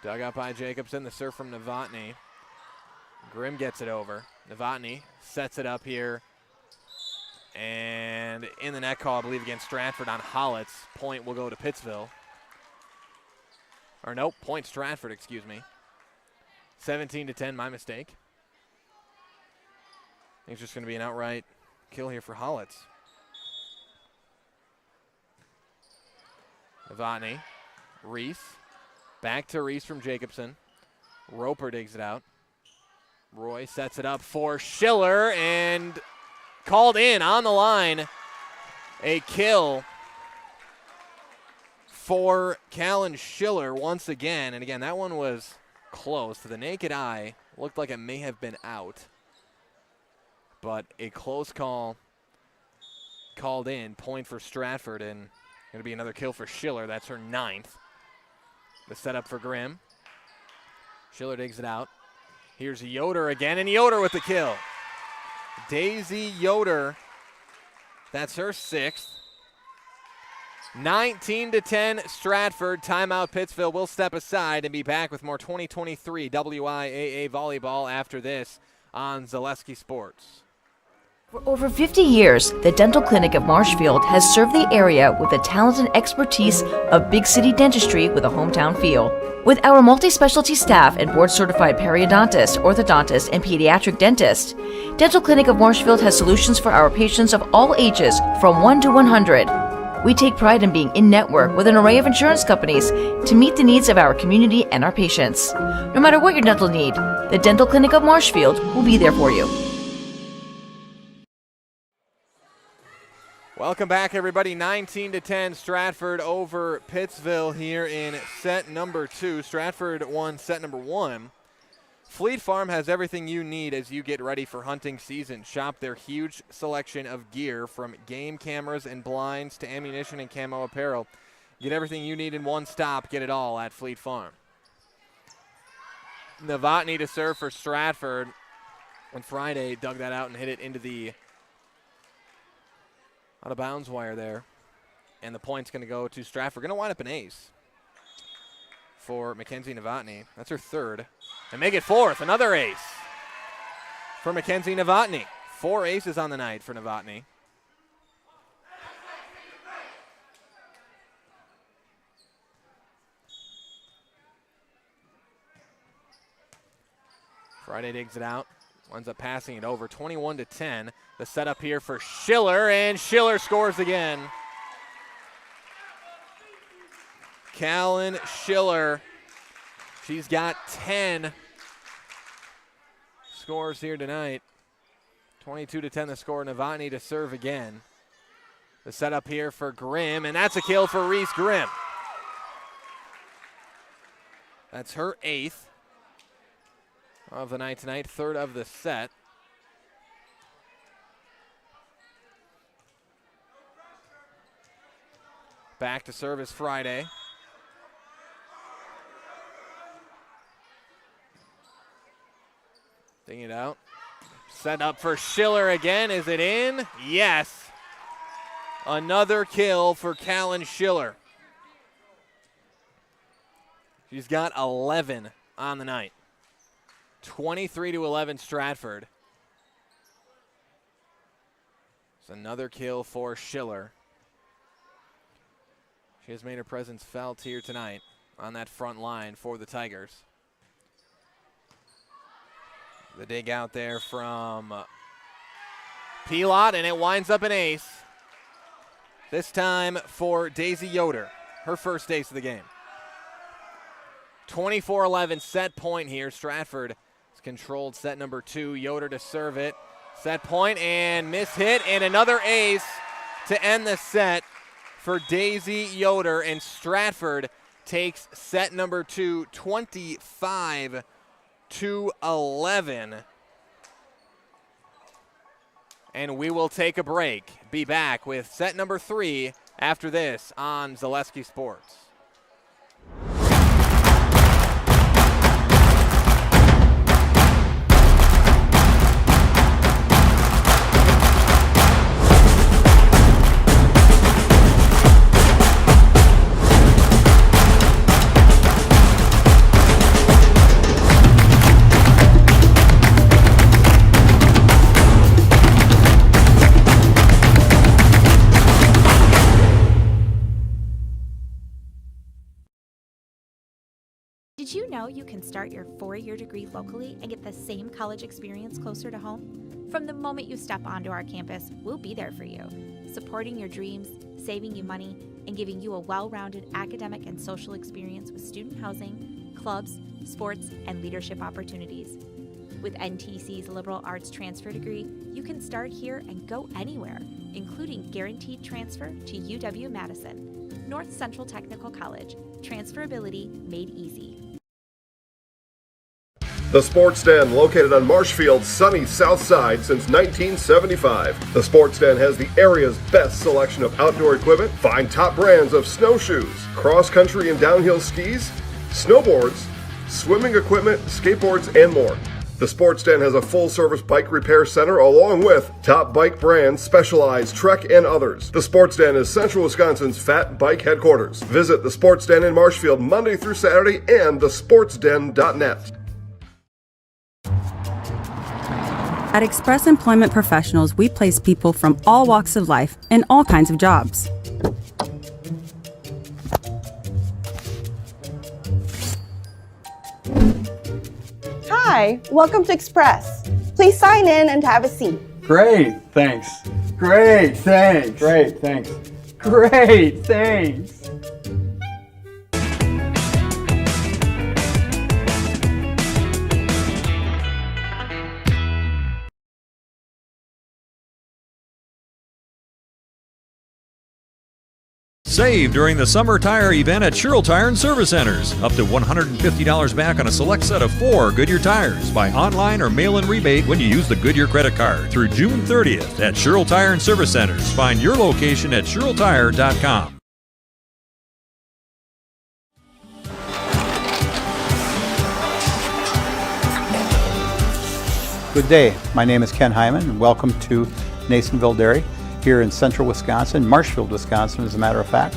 Dug out by Jacobson, the serve from Novotny. Grimm gets it over. Novotny sets it up here. And in the net call, I believe, against Stratford on Holitz. Point will go to Pittsville. Or nope, point Stratford, excuse me. 17-10, my mistake. I think it's just going to be an outright kill here for Holitz. Novotny, Reese. Back to Reese from Jacobson. Roper digs it out. Roy sets it up for Schiller and called in on the line. A kill for Callan Schiller once again. And again, that one was close. To the naked eye, looked like it may have been out. But a close call called in. Point for Stratford, and going to be another kill for Schiller. That's her 9th. The setup for Grimm. Schiller digs it out. Here's Yoder again, and Yoder with the kill. Daisy Yoder, that's her 6th. 19-10 Stratford. Timeout Pittsville. We'll step aside and be back with more 2023 WIAA volleyball after this on Zaleski Sports. For over 50 years, the Dental Clinic of Marshfield has served the area with the talent and expertise of big city dentistry with a hometown feel. With our multi-specialty staff and board-certified periodontist, orthodontist, and pediatric dentist, Dental Clinic of Marshfield has solutions for our patients of all ages from 1 to 100. We take pride in being in-network with an array of insurance companies to meet the needs of our community and our patients. No matter what your dental need, the Dental Clinic of Marshfield will be there for you. Welcome back, everybody. 19-10 Stratford over Pittsville here in set number 2. Stratford won set number 1. Fleet Farm has everything you need as you get ready for hunting season. Shop their huge selection of gear from game cameras and blinds to ammunition and camo apparel. Get everything you need in one stop. Get it all at Fleet Farm. Novotny to serve for Stratford. On Friday, dug that out and hit it into the out-of-bounds wire there. And the point's going to go to Stratford. Going to wind up an ace for Mackenzie Novotny. That's her 3rd. And make it 4th. Another ace for Mackenzie Novotny. 4 aces on the night for Novotny. Friday digs it out. Winds up passing it over. 21-10. The setup here for Schiller, and Schiller scores again. Callan Schiller. She's got 10 scores here tonight. 22-10 the score. Novotny to serve again. The setup here for Grimm, and that's a kill for Reese Grimm. That's her 8th of the night tonight, 3rd of the set. Back to service Friday. Digging it out. Set up for Schiller again. Is it in? Yes. Another kill for Callan Schiller. She's got 11 on the night. 23-11 Stratford. It's another kill for Schiller. She has made her presence felt here tonight on that front line for the Tigers. The dig out there from Pilot, and it winds up an ace. This time for Daisy Yoder, her first ace of the game. 24-11 set point here. Stratford has controlled set number 2. Yoder to serve it. Set point and miss hit, and another ace to end the set for Daisy Yoder, and Stratford takes set number 2, 25-11. And we will take a break. Be back with set number 3 after this on Zaleski Sports. Did you know you can start your 4-year degree locally and get the same college experience closer to home? From the moment you step onto our campus, we'll be there for you, supporting your dreams, saving you money, and giving you a well-rounded academic and social experience with student housing, clubs, sports, and leadership opportunities. With NTC's liberal arts transfer degree, you can start here and go anywhere, including guaranteed transfer to UW-Madison, North Central Technical College, transferability made easy. The Sports Den, located on Marshfield's sunny south side since 1975. The Sports Den has the area's best selection of outdoor equipment. Find top brands of snowshoes, cross-country and downhill skis, snowboards, swimming equipment, skateboards, and more. The Sports Den has a full-service bike repair center along with top bike brands, Specialized, Trek, and others. The Sports Den is Central Wisconsin's Fat Bike headquarters. Visit the Sports Den in Marshfield Monday through Saturday and thesportsden.net. At Express Employment Professionals, we place people from all walks of life in all kinds of jobs. Hi, welcome to Express. Please sign in and have a seat. Great, thanks. Great, thanks. Great, thanks. Great, thanks. Save during the summer tire event at Sherrill Tire and Service Centers. Up to $150 back on a select set of 4 Goodyear tires. Buy online or mail-in rebate when you use the Goodyear credit card through June 30th at Sherrill Tire and Service Centers. Find your location at SherrillTire.com. Good day. My name is Ken Hyman, and welcome to Nasonville Dairy here in central Wisconsin, Marshfield, Wisconsin, as a matter of fact.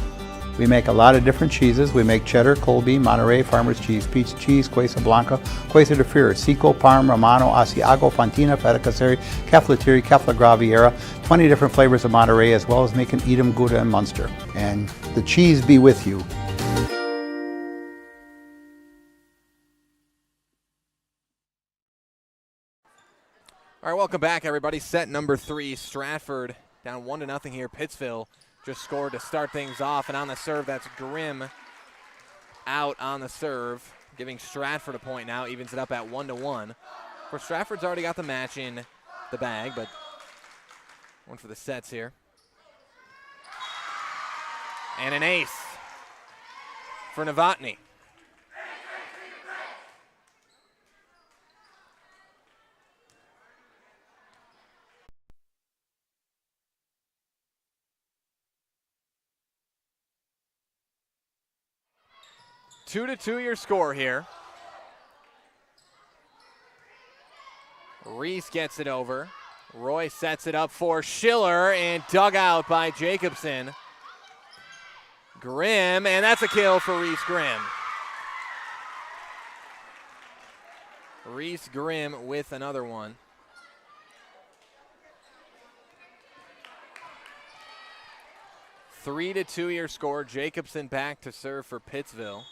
We make a lot of different cheeses. We make cheddar, Colby, Monterey, Farmer's Cheese, Peach Cheese, Quesa Blanca, Quesa de Fear, Seco, Parm, Romano, Asiago, Fontina, Feta Caseri, Caflateri, Cafla Graviera, 20 different flavors of Monterey, as well as making Edam, Gouda, and Munster. And the cheese be with you. All right, welcome back, everybody. Set number 3, Stratford down 1-0 here. Pittsville just scored to start things off, and on the serve, that's Grimm out on the serve, giving Stratford a point now, evens it up at 1-1. Of course, Stratford's already got the match in the bag, but one for the sets here. And an ace for Novotny. Two to 2 your score here. Reese gets it over. Roy sets it up for Schiller and dug out by Jacobson. Grimm, and that's a kill for Reese Grimm. Reese Grimm with another one. Three to 2 your score. Jacobson back to serve for Pittsville.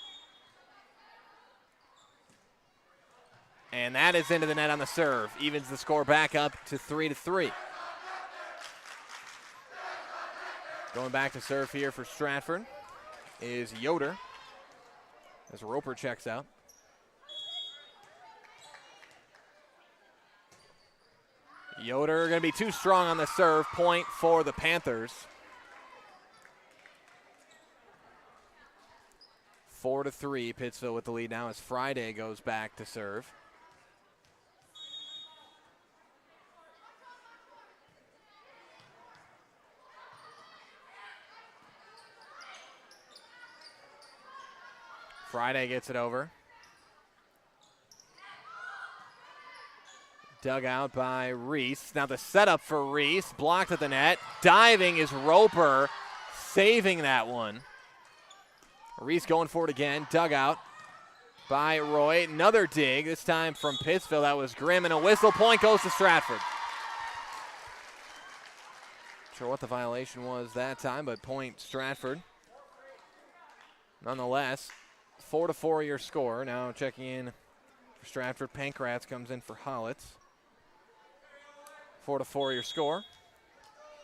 And that is into the net on the serve. Evens the score back up to 3-3. Going back to serve here for Stratford is Yoder as Roper checks out. Yoder going to be too strong on the serve. Point for the Panthers. 4-3, Pittsville with the lead now as Friday goes back to serve. Friday gets it over. Dug out by Reese. Now the setup for Reese, blocked at the net. Diving is Roper, saving that one. Reese going for it again. Dug out by Roy. Another dig, this time from Pittsville. That was Grimm, and a whistle. Point goes to Stratford. Not sure what the violation was that time, but point Stratford. Nonetheless, 4-4 your score. Now checking in for Stratford. Pankratz comes in for Hollitz. 4-4 your score.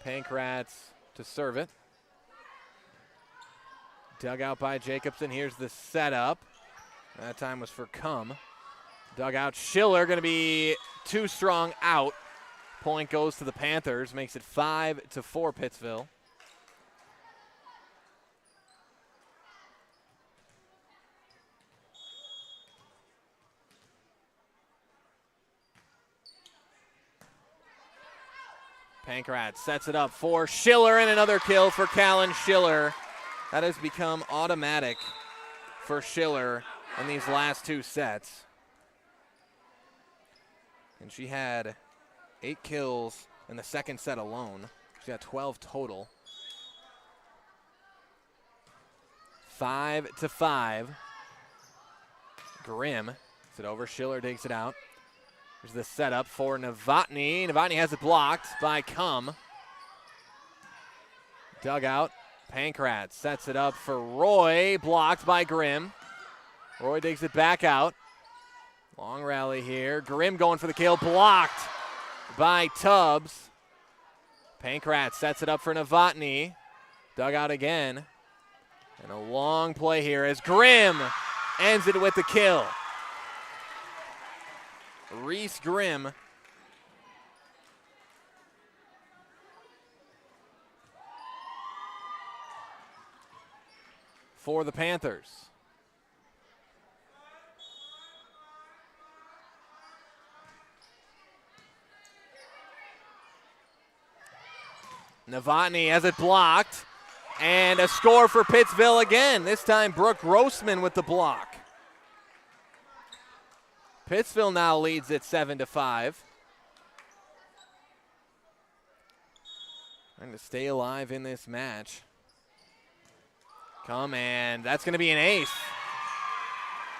Pankratz to serve it. Dug out by Jacobson. Here's the setup. That time was for Cum. Dug out Schiller, going to be too strong out. Point goes to the Panthers, makes it 5-4 Pittsville. Pankratz sets it up for Schiller, and another kill for Callan Schiller. That has become automatic for Schiller in these last two sets. And she had 8 kills in the second set alone. She got 12 total. 5-5. Grimm gets it over. Schiller digs it out. There's the setup for Novotny. Novotny has it blocked by Cum. Dug out. Pankratz sets it up for Roy. Blocked by Grimm. Roy digs it back out. Long rally here. Grimm going for the kill. Blocked by Tubbs. Pankratz sets it up for Novotny. Dug out again. And a long play here as Grimm ends it with the kill. Reese Grimm for the Panthers. Novotny has it blocked, and a score for Pittsville again. This time Brooke Grossman with the block. Pittsville now leads it 7-5. Trying to stay alive in this match. Cum, and that's going to be an ace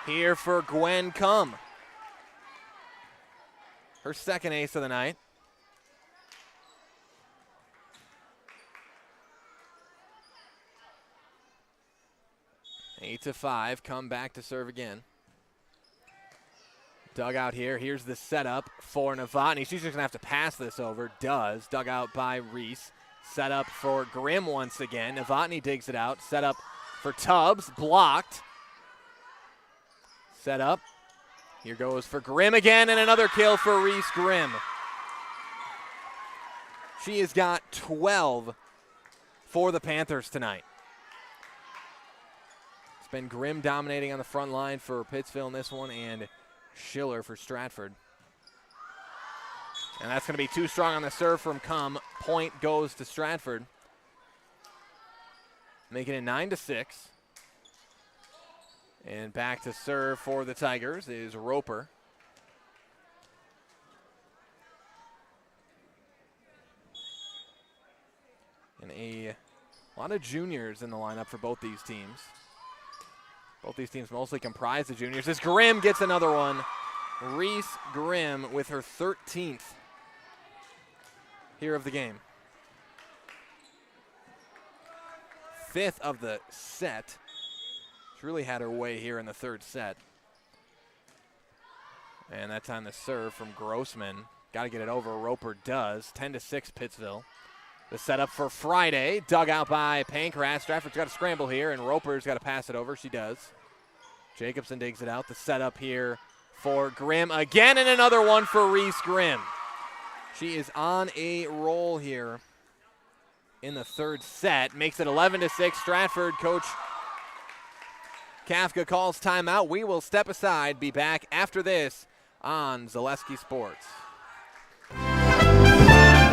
here for Gwen Cum. Her second ace of the night. Eight to 5, Cum back to serve again. Dug out here. Here's the setup for Novotny. She's just going to have to pass this over. Does. Dug out by Reese. Set up for Grimm once again. Novotny digs it out. Set up for Tubbs. Blocked. Set up. Here goes for Grimm again, and another kill for Reese Grimm. She has got 12 for the Panthers tonight. It's been Grimm dominating on the front line for Pittsville in this one, and Schiller for Stratford. And that's going to be too strong on the serve from Cum. Point goes to Stratford. Making it 9-6. And back to serve for the Tigers is Roper. And a lot of juniors in the lineup for both these teams. Both these teams mostly comprise of juniors. As Grimm gets another one. Reese Grimm with her 13th here of the game. 5th of the set. She really had her way here in the third set. And that time the serve from Grossman. Got to get it over. Roper does. 10-6 Pittsville. The setup for Friday. Dug out by Pankratz. Stratford's got to scramble here, and Roper's got to pass it over. She does. Jacobson digs it out. The setup here for Grimm again, and another one for Reese Grimm. She is on a roll here in the third set. Makes it 11-6. Stratford coach Kafka calls timeout. We will step aside, be back after this on Zaleski Sports.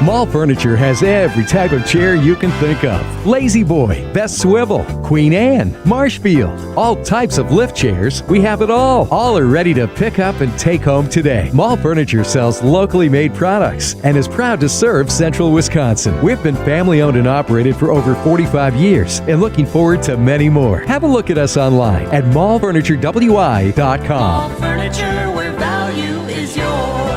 Mall Furniture has every type of chair you can think of. Lazy Boy, Best Swivel, Queen Anne, Marshfield, all types of lift chairs. We have it all. All are ready to pick up and take home today. Mall Furniture sells locally made products and is proud to serve Central Wisconsin. We've been family owned and operated for over 45 years and looking forward to many more. Have a look at us online at mallfurniturewi.com. Mall Furniture, where value is yours.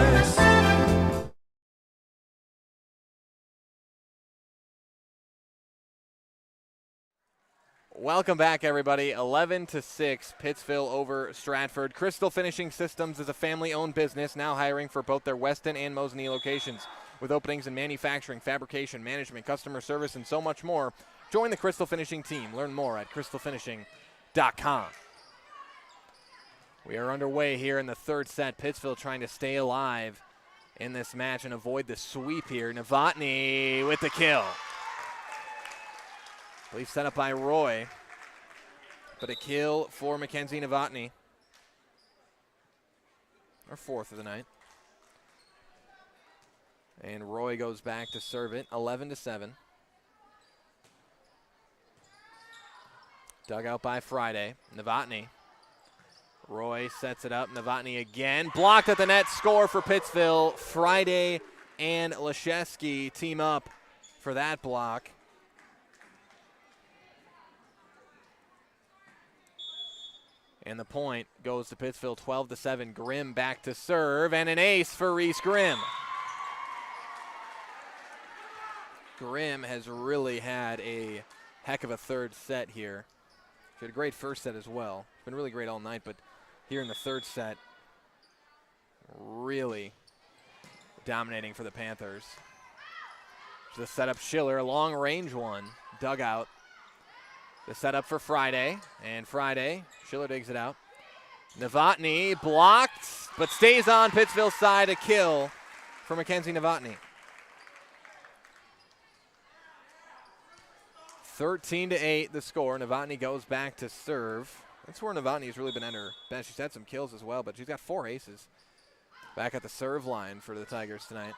Welcome back, everybody. 11-6, Pittsville over Stratford. Crystal Finishing Systems is a family-owned business now hiring for both their Weston and Mosinee locations. With openings in manufacturing, fabrication, management, customer service, and so much more, join the Crystal Finishing team. Learn more at crystalfinishing.com. We are underway here in the third set. Pittsville trying to stay alive in this match and avoid the sweep here. Novotny with the kill. Believe set up by Roy, but a kill for Mackenzie Novotny. Our fourth of the night. And Roy goes back to serve it, 11-7. Dug out by Friday. Novotny. Roy sets it up. Novotny again. Blocked at the net. Score for Pittsville. Friday and Leszewski team up for that block. And the point goes to Pittsville, 12-7. Grimm back to serve, and an ace for Reese Grimm. Grimm has really had a heck of a third set here. She had a great first set as well. It's been really great all night, but here in the third set, really dominating for the Panthers. The setup, Schiller, long range one, dug out. The setup for Friday, and Friday, Schiller digs it out. Novotny blocked, but stays on Pittsville's side, a kill for Mackenzie Novotny. 13-8 the score. Novotny goes back to serve. That's where Novotny's really been at her best. She's had some kills as well, but she's got 4 aces. Back at the serve line for the Tigers tonight.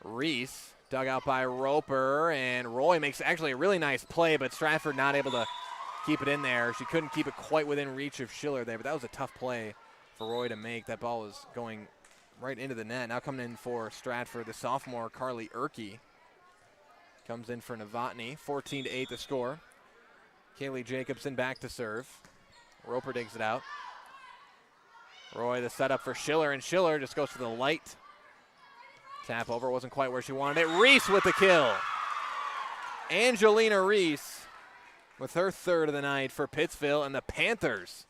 Reese. Dug out by Roper, and Roy makes actually a really nice play, but Stratford not able to keep it in there. She couldn't keep it quite within reach of Schiller there, but that was a tough play for Roy to make. That ball was going right into the net. Now coming in for Stratford, the sophomore Carly Erke comes in for Novotny. 14-8 the score. Kaylee Jacobson back to serve. Roper digs it out. Roy the setup for Schiller, and Schiller just goes for the light. Tap over, wasn't quite where she wanted it. Reese with the kill. Angelina Reese with her third of the night for Pittsville, and the Panthers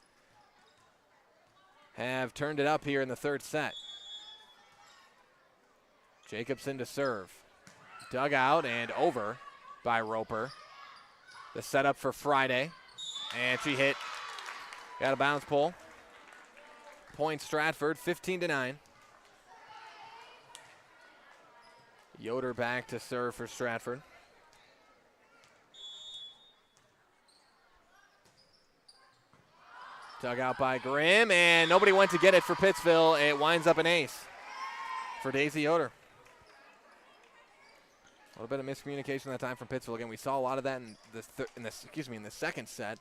have turned it up here in the third set. Jacobson to serve. Dug out and over by Roper. The setup for Friday, and she hit. Got a bounce pull. Point Stratford, 15-9. Yoder back to serve for Stratford. Dug out by Grimm, and nobody went to get it for Pittsville. It winds up an ace for Daisy Yoder. A little bit of miscommunication that time from Pittsville. Again, we saw a lot of that in the second set.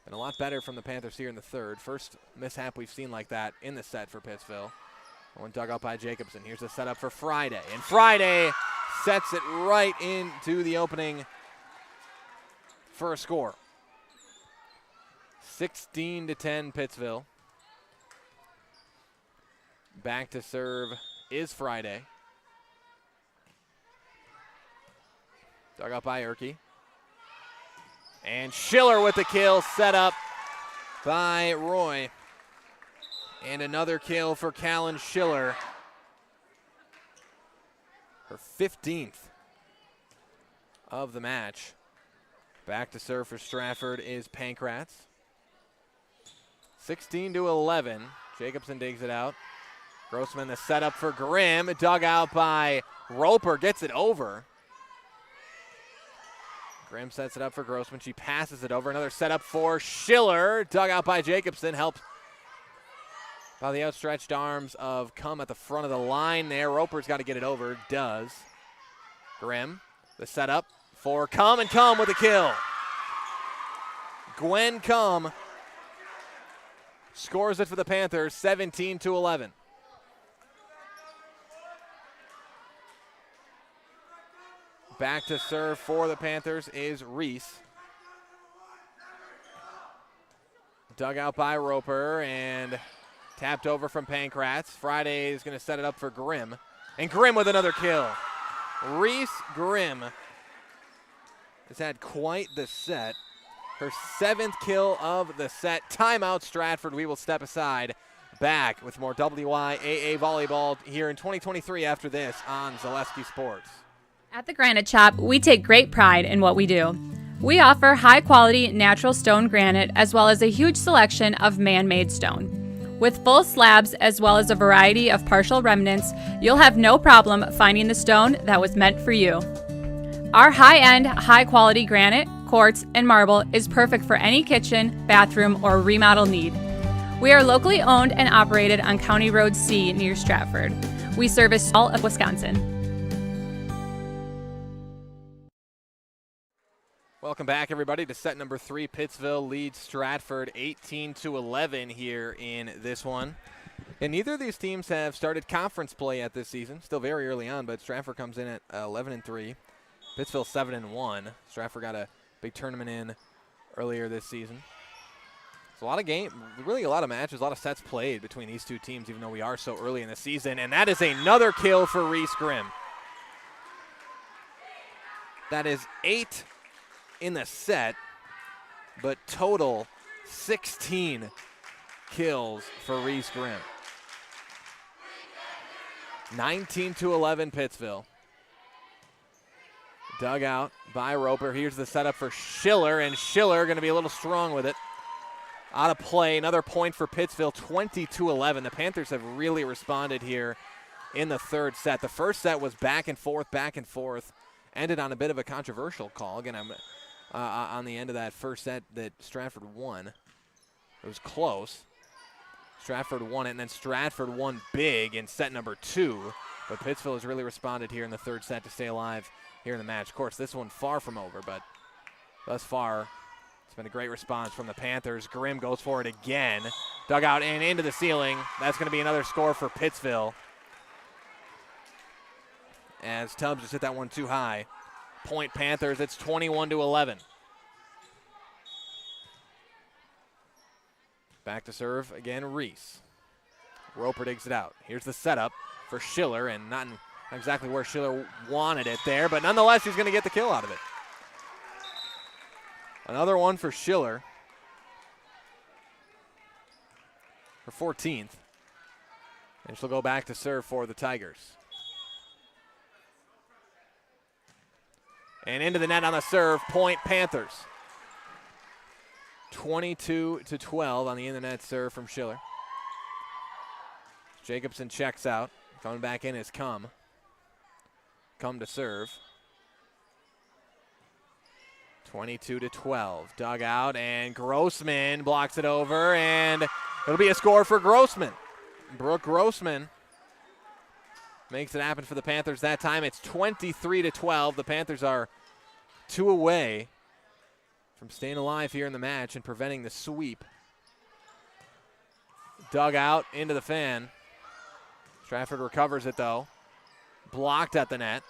And a lot better from the Panthers here in the third. First mishap we've seen like that in the set for Pittsville. One dug out by Jacobson. Here's the setup for Friday. And Friday sets it right into the opening for a score. 16-10 Pittsville. Back to serve is Friday. Dug out by Erke. And Schiller with the kill, set up by Roy. And another kill for Callan Schiller. Her 15th of the match. Back to serve for Stratford is Pankratz. 16-11. Jacobson digs it out. Grossman the setup for Grimm. Dug out by Roper. Gets it over. Grimm sets it up for Grossman. She passes it over. Another setup for Schiller. Dug out by Jacobson. Helped by the outstretched arms of Cum at the front of the line there. Roper's got to get it over. Does. Grimm, the setup for Cum, and Cum with a kill. Gwen Cum scores it for the Panthers, 17-11. Back to serve for the Panthers is Reese. Dug out by Roper and tapped over from Pankratz. Friday is going to set it up for Grimm. And Grimm with another kill. Reese Grimm has had quite the set. Her 7th kill of the set. Timeout, Stratford. We will step aside. Back with more WIAA volleyball here in 2023 after this on Zaleski Sports. At the Granite Shop, we take great pride in what we do. We offer high-quality natural stone granite as well as a huge selection of man-made stone. With full slabs as well as a variety of partial remnants, you'll have no problem finding the stone that was meant for you. Our high-end, high-quality granite, quartz, and marble is perfect for any kitchen, bathroom, or remodel need. We are locally owned and operated on County Road C near Stratford. We service all of Wisconsin. Welcome back, everybody, to set number 3. Pittsville leads Stratford 18-11 here in this one. And neither of these teams have started conference play yet this season. Still very early on, but Stratford comes in at 11-3. Pittsville 7-1. Stratford got a big tournament in earlier this season. It's a lot of really a lot of matches, a lot of sets played between these two teams, even though we are so early in the season. And that is another kill for Reese Grimm. That is 8 in the set, but total 16 kills for Reese Grimm. 19-11 Pittsville. Dug out by Roper. Here's the setup for Schiller, and Schiller going to be a little strong with it. Out of play. Another point for Pittsville, 20-11. The Panthers have really responded here in the third set. The first set was back and forth. Ended on a bit of a controversial call. Again, I'm on the end of that first set that Stratford won. It was close. Stratford won it, and then Stratford won big in set number 2. But Pittsville has really responded here in the third set to stay alive here in the match. Of course, this one far from over, but thus far, it's been a great response from the Panthers. Grimm goes for it again. Dug out and into the ceiling. That's going to be another score for Pittsville, as Tubbs just hit that one too high. Point Panthers, it's 21-11. Back to serve again, Reese. Roper digs it out. Here's the setup for Schiller, and not exactly where Schiller wanted it there, but nonetheless, he's going to get the kill out of it. Another one for Schiller. Her 14th. And she'll go back to serve for the Tigers. And into the net on the serve, point Panthers. 22-12 on the in the net serve from Schiller. Jacobson checks out. Coming back in is Cum. Cum to serve. 22-12. Dug out, and Grossman blocks it over, and it'll be a score for Grossman. Brooke Grossman makes it happen for the Panthers that time. It's 23-12. The Panthers are 2 away from staying alive here in the match and preventing the sweep. Dug out into the fan. Stratford recovers it, though. Blocked at the net.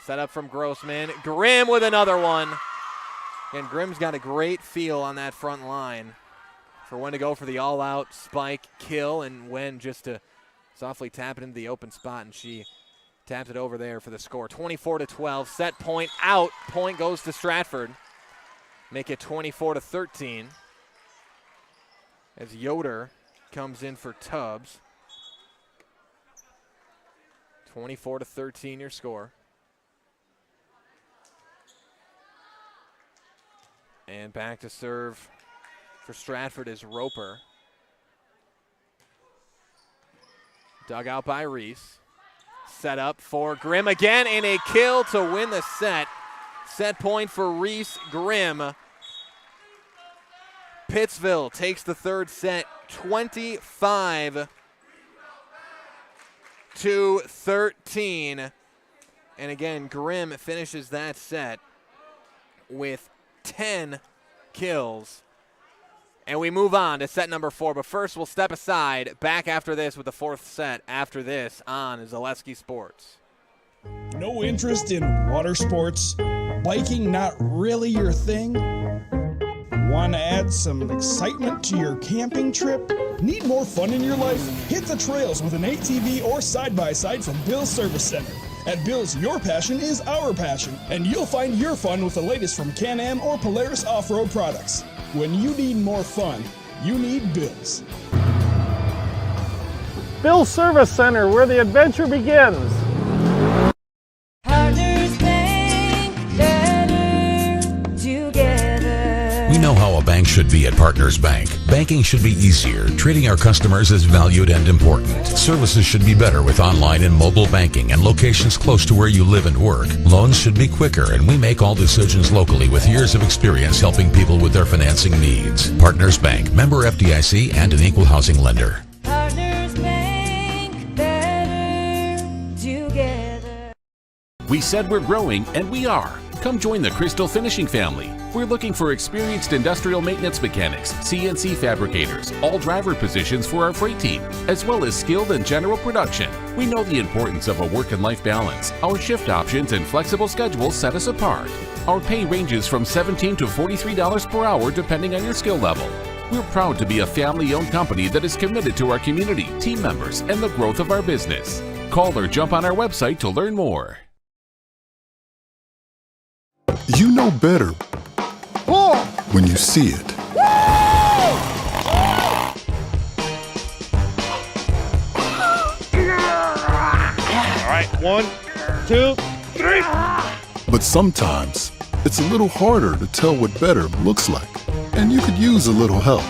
Set up from Grossman. Grimm with another one. And Grimm's got a great feel on that front line for when to go for the all-out spike kill and when just to softly tap it into the open spot, and she taps it over there for the score. 24-12, set point out. Point goes to Stratford. Make it 24-13 as Yoder comes in for Tubbs. 24-13 your score. And back to serve for Stratford is Roper. Dug out by Reese. Set up for Grimm again, and a kill to win the set. Set point for Reese Grimm. Pittsville takes the third set 25-13. And again, Grimm finishes that set with 10 kills. And we move on to set number 4. But first, we'll step aside. Back after this with the fourth set after this on Zaleski Sports. No interest in water sports? Biking not really your thing? Want to add some excitement to your camping trip? Need more fun in your life? Hit the trails with an ATV or side-by-side from Bill's Service Center. At Bill's, your passion is our passion, and you'll find your fun with the latest from Can-Am or Polaris off-road products. When you need more fun, you need Bill's. Bill's Service Center, where the adventure begins. We know how a bank should be at Partners Bank. Banking should be easier. Treating our customers as valued and important. Services should be better with online and mobile banking and locations close to where you live and work. Loans should be quicker, and we make all decisions locally with years of experience helping people with their financing needs. Partners Bank, member FDIC, and an equal housing lender. Partners Bank, better together. We said we're growing, and we are. Come join the Crystal Finishing family. We're looking for experienced industrial maintenance mechanics, CNC fabricators, all driver positions for our freight team, as well as skilled and general production. We know the importance of a work and life balance. Our shift options and flexible schedules set us apart. Our pay ranges from $17 to $43 per hour depending on your skill level. We're proud to be a family-owned company that is committed to our community, team members, and the growth of our business. Call or jump on our website to learn more. You know better when you see it. All right, 1, 2, 3. But sometimes it's a little harder to tell what better looks like, and you could use a little help.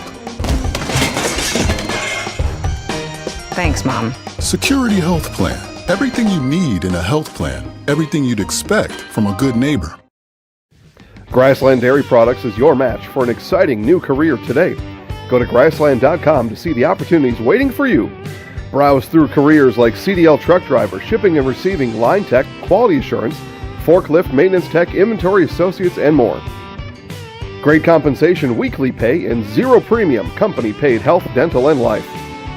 Thanks, Mom. Security Health Plan. Everything you need in a health plan. Everything you'd expect from a good neighbor. Grassland Dairy Products is your match for an exciting new career today. Go to grassland.com to see the opportunities waiting for you. Browse through careers like CDL truck driver, shipping and receiving, line tech, quality assurance, forklift, maintenance tech, inventory associates, and more. Great compensation, weekly pay, and zero premium company-paid health, dental, and life.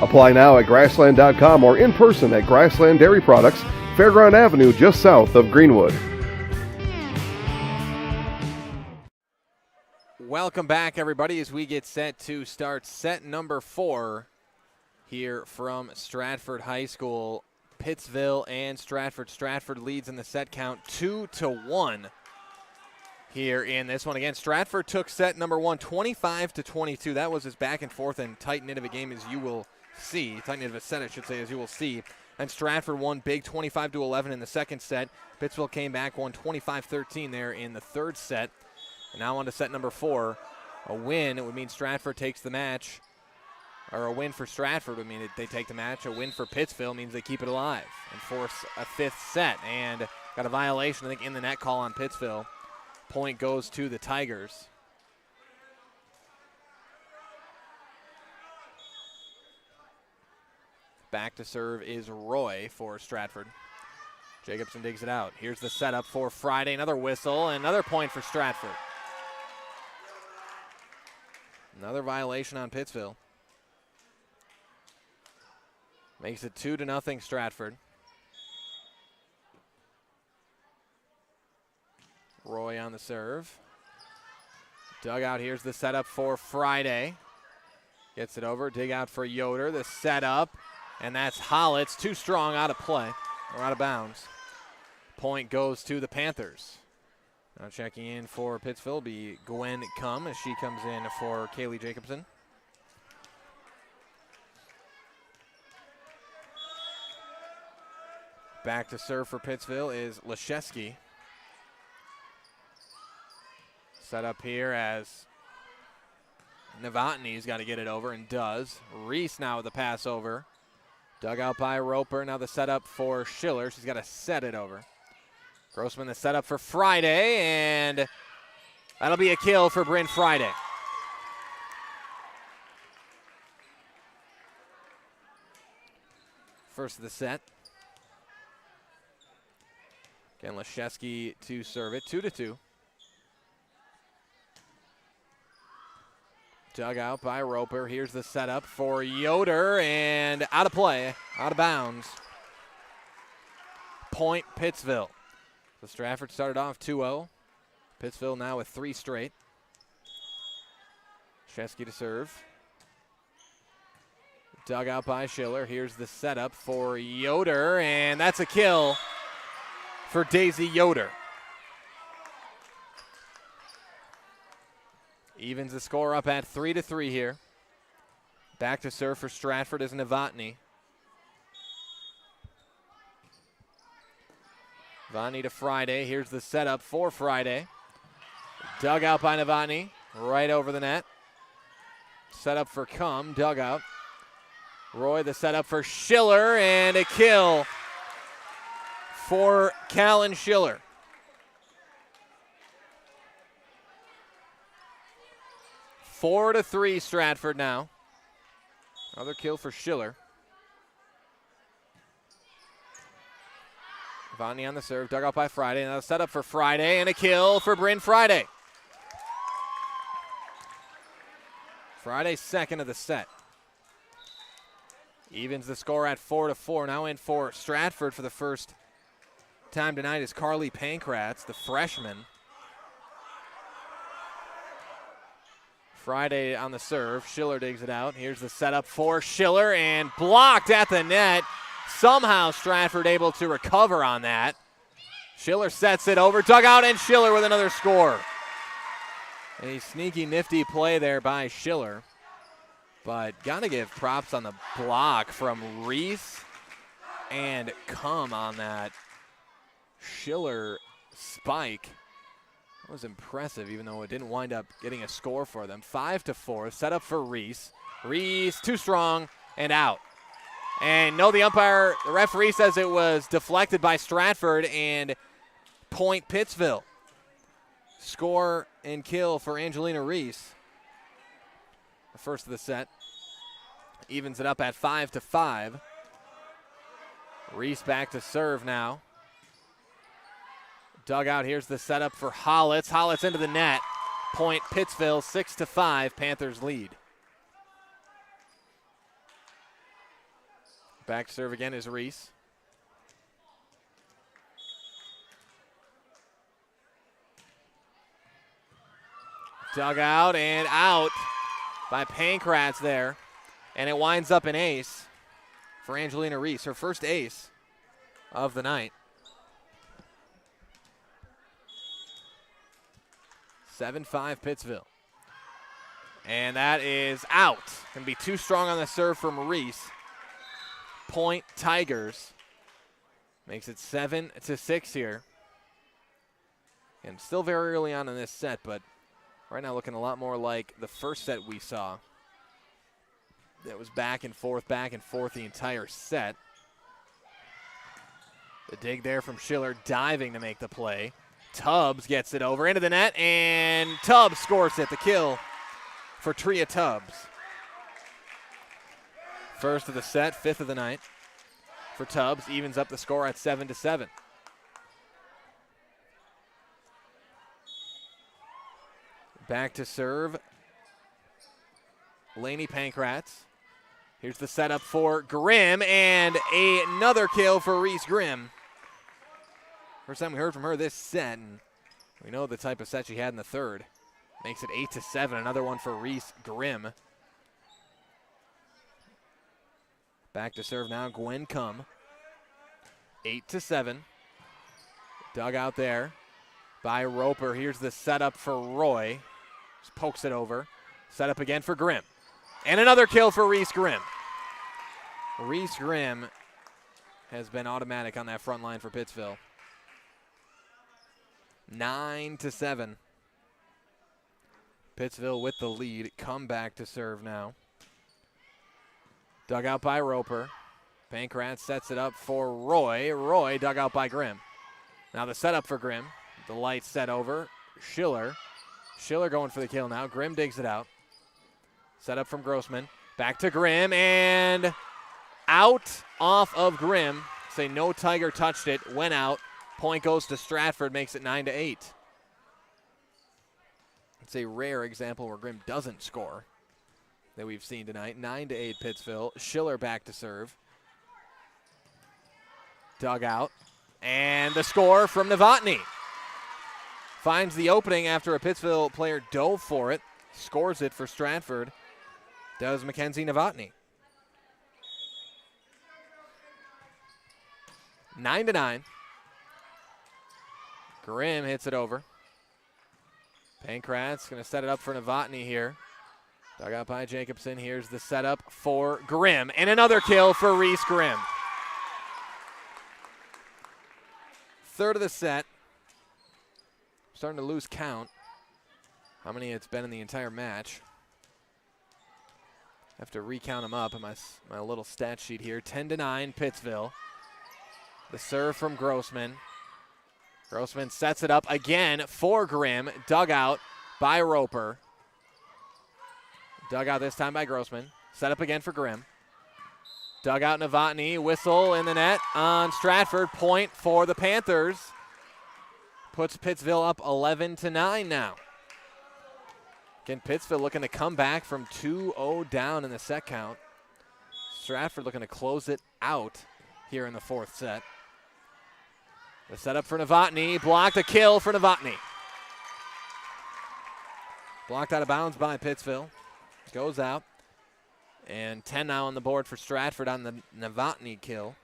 Apply now at grassland.com or in person at Grassland Dairy Products, Fairground Avenue, just south of Greenwood. Welcome back, everybody, as we get set to start set number 4 here from Stratford High School. Pittsville and Stratford. Stratford leads in the set count 2-1 here in this one. Again, Stratford took set number 1 25-22. That was as back and forth and tight knit of a game as you will see. Tight knit of a set, I should say, as you will see. And Stratford won big 25-11 in the second set. Pittsville came back, won 25-13 there in the third set. And now on to set number 4. A win, it would mean Stratford takes the match. Or a win for Stratford would mean they take the match. A win for Pittsville means they keep it alive and force a 5th set. And got a violation, I think, in the net call on Pittsville. Point goes to the Tigers. Back to serve is Roy for Stratford. Jacobson digs it out. Here's the setup for Friday. Another whistle, and another point for Stratford. Another violation on Pittsville. Makes it 2-0 Stratford. Roy on the serve. Dugout, here's the setup for Friday. Gets it over, dig out for Yoder. The setup, and that's Hollitz. Too strong, out of play, or out of bounds. Point goes to the Panthers. Now checking in for Pittsville will be Gwen Cum as she comes in for Kaylee Jacobson. Back to serve for Pittsville is Leszewski. Set up here as Novotny's got to get it over and does. Reese now with the pass over. Dug out by Roper. Now the setup for Schiller. She's got to set it over. Grossman the setup for Friday, and that'll be a kill for Bryn Friday. First of the set. Again, Leszewski to serve it, 2-2. Dug out by Roper. Here's the setup for Yoder, and out of play, out of bounds. Point Pittsville. So Stratford started off 2-0. Pittsville now with 3 straight. Leszewski to serve. Dug out by Schiller. Here's the setup for Yoder, and that's a kill for Daisy Yoder. Evens the score up at 3-3 here. Back to serve for Stratford is Novotny. Novotny to Friday. Here's the setup for Friday. Dug out by Novotny, right over the net. Setup for Cum, dug out. Roy the setup for Schiller, and a kill for Callan Schiller. Four to 3 Stratford now. Another kill for Schiller. Novotny on the serve, dug out by Friday. Now setup for Friday, and a kill for Bryn Friday. Friday's second of the set. Evens the score at 4-4. Now in for Stratford for the first time tonight is Carly Pankratz, the freshman. Friday on the serve. Schiller digs it out. Here's the setup for Schiller, and blocked at the net. Somehow Stratford able to recover on that. Schiller sets it over. Dug out, and Schiller with another score. A sneaky, nifty play there by Schiller. But got to give props on the block from Reese and Cum on that Schiller spike. That was impressive, even though it didn't wind up getting a score for them. 5-4, set up for Reese. Reese, too strong, and out. And no, the umpire, the referee says it was deflected by Stratford, and point Pittsville. Score and kill for Angelina Reese. The first of the set. Evens it up at 5-5. Reese back to serve now. Dug out, here's the setup for Hollitz. Hollitz into the net. Point Pittsville, 6-5, Panthers lead. Back to serve again is Reese. Dug out and out by Pankratz there. And it winds up an ace for Angelina Reese, her first ace of the night. 7-5 Pittsville. And that is out. Going to be too strong on the serve from Reese. Point Tigers. Makes it 7-6 here. And still very early on in this set, but right now looking a lot more like the first set we saw. That was back and forth the entire set. The dig there from Schiller, diving to make the play. Tubbs gets it over into the net, and Tubbs scores it, the kill for Tria Tubbs. First of the set, fifth of the night for Tubbs, evens up the score at 7-7. Back to serve, Lainey Pankratz. Here's the setup for Grimm, and another kill for Reese Grimm. First time we heard from her this set, and we know the type of set she had in the third. Makes it 8-7, another one for Reese Grimm. Back to serve now, Gwen Cum. 8-7. Dug out there by Roper. Here's the setup for Roy. Just pokes it over. Setup again for Grimm. And another kill for Reese Grimm. Reese Grimm has been automatic on that front line for Pittsville. 9-7. Pittsville with the lead. Come back to serve now. Dug out by Roper. Pankratz sets it up for Roy. Roy dug out by Grimm. Now the setup for Grimm. The light set over. Schiller. Schiller going for the kill now. Grimm digs it out. Set up from Grossman. Back to Grimm, and out off of Grimm. Say no Tiger touched it. Went out. Point goes to Stratford, makes it 9-8. It's a rare example where Grimm doesn't score that we've seen tonight. 9-8 Pittsville. Schiller back to serve. Dug out. And the score from Novotny. Finds the opening after a Pittsville player dove for it. Scores it for Stratford. Does Mackenzie Novotny. 9-9. Grimm hits it over. Pankratz going to set it up for Novotny here. Dug out by Jacobson. Here's the setup for Grimm. And another kill for Reese Grimm. Third of the set. Starting to lose count. How many it's been in the entire match. Have to recount them up in my little stat sheet here. 10-9 Pittsville. The serve from Grossman. Grossman sets it up again for Grimm. Dug out by Roper. Dug out this time by Grossman. Set up again for Grimm. Dug out Novotny. Whistle in the net on Stratford. Point for the Panthers. Puts Pittsville up 11-9 now. Again, Pittsville looking to come back from 2-0 down in the set count. Stratford looking to close it out here in the fourth set. The setup for Novotny. Blocked, a kill for Novotny. Blocked out of bounds by Pittsville. Goes out. And 10 now on the board for Stratford on the Novotny kill.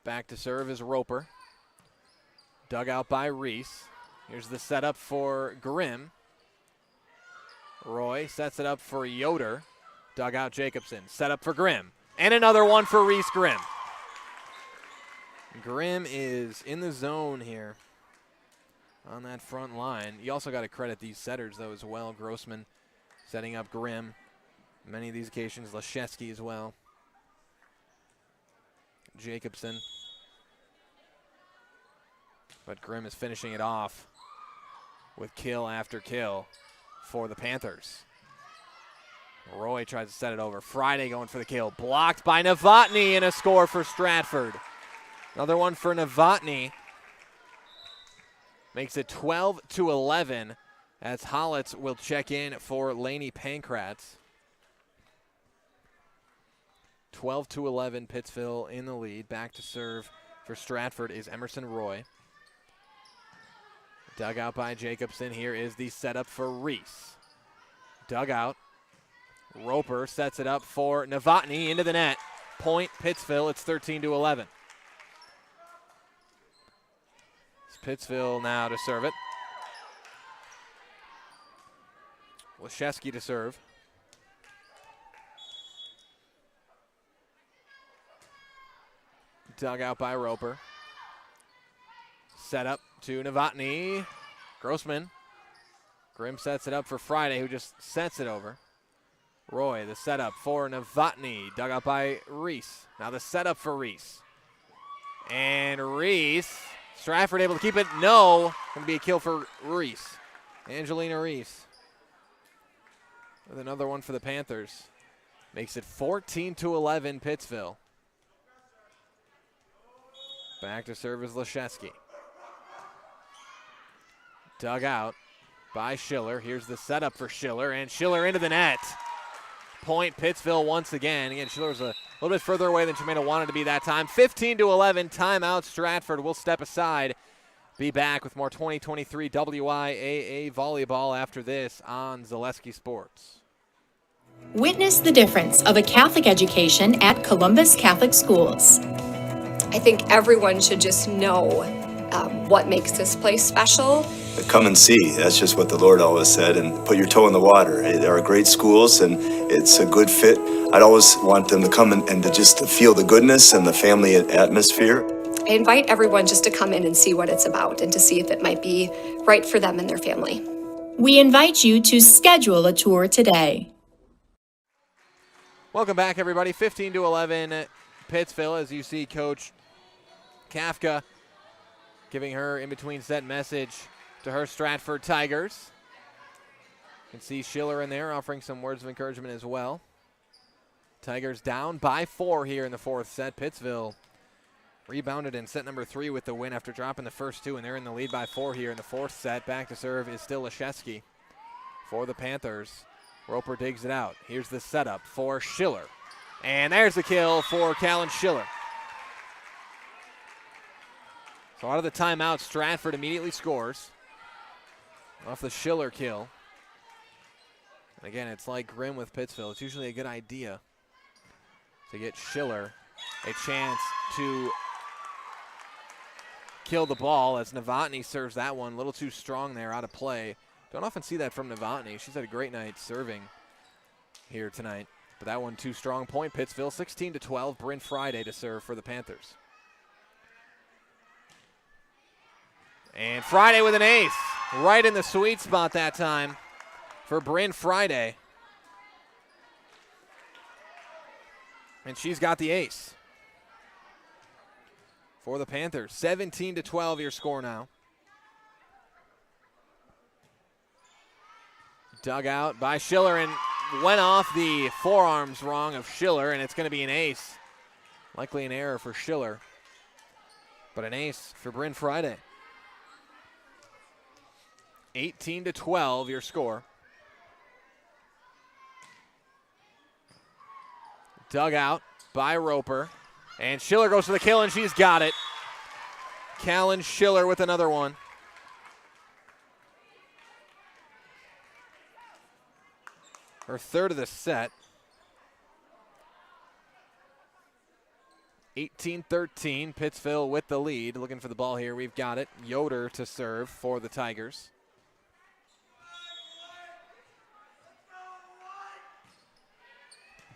Back to serve is Roper. Dug out by Reese. Here's the setup for Grimm. Roy sets it up for Yoder. Dug out Jacobson. Set up for Grimm. And another one for Reese Grimm. Grimm is in the zone here on that front line. You also got to credit these setters, though, as well. Grossman setting up Grimm. Many of these occasions, Leszewski as well. Jacobson. But Grimm is finishing it off with kill after kill for the Panthers. Roy tries to set it over. Friday going for the kill. Blocked by Novotny, and a score for Stratford. Another one for Novotny. Makes it 12-11 as Hollitz will check in for Laney Pankratz. 12-11, Pittsville in the lead. Back to serve for Stratford is Emerson Roy. Dug out by Jacobson. Here is the setup for Reese. Dug out. Roper sets it up for Novotny into the net. Point Pittsville. It's 13-11. It's Pittsville now to serve it. Leszewski to serve. Dug out by Roper. Set up to Novotny. Grossman. Grimm sets it up for Friday, who just sets it over. Roy, the setup for Novotny. Dug out by Reese. Now the setup for Reese. And Reese. Stratford able to keep it. No. Going to be a kill for Reese. Angelina Reese. With another one for the Panthers. Makes it 14-11 Pittsville. Back to serve is Leszewski. Dug out by Schiller. Here's the setup for Schiller, and Schiller into the net. Point Pittsville once again. Again, Schiller's a little bit further away than she may have wanted to be that time. 15-11, timeout. Stratford will step aside. Be back with more 2023 WIAA volleyball after this on Zaleski Sports. Witness the difference of a Catholic education at Columbus Catholic Schools. I think everyone should just know what makes this place special. Come and see. That's just what the Lord always said, and put your toe in the water. There are great schools, and it's a good fit. I'd always want them to come and to just to feel the goodness and the family atmosphere. I invite everyone just to come in and see what it's about and to see if it might be right for them and their family. We invite you to schedule a tour today. Welcome back, everybody. 15-11 Pittsville, as you see Coach Kafka giving her in-between set message to her Stratford Tigers. You can see Schiller in there offering some words of encouragement as well. Tigers down by 4 here in the fourth set. Pittsville rebounded in set number 3 with the win after dropping the first 2, and they're in the lead by 4 here in the fourth set. Back to serve is still Leszewski for the Panthers. Roper digs it out. Here's the setup for Schiller. And there's the kill for Callan Schiller. So out of the timeout, Stratford immediately scores off the Schiller kill. And again, it's like Grimm with Pittsville. It's usually a good idea to get Schiller a chance to kill the ball, as Novotny serves that one a little too strong there, out of play. Don't often see that from Novotny. She's had a great night serving here tonight. But that one too strong. Point Pittsville, 16-12. Bryn Friday to serve for the Panthers. And Friday with an ace. Right in the sweet spot that time for Bryn Friday. And she's got the ace for the Panthers. 17-12 your score now. Dug out by Schiller and went off the forearms wrong of Schiller, and it's going to be an ace. Likely an error for Schiller, but an ace for Bryn Friday. 18-12 your score. Dug out by Roper, and Schiller goes for the kill, and she's got it. Callan Schiller with another one. Her third of the set. 18-13, Pittsville with the lead. Looking for the ball here. We've got it. Yoder to serve for the Tigers.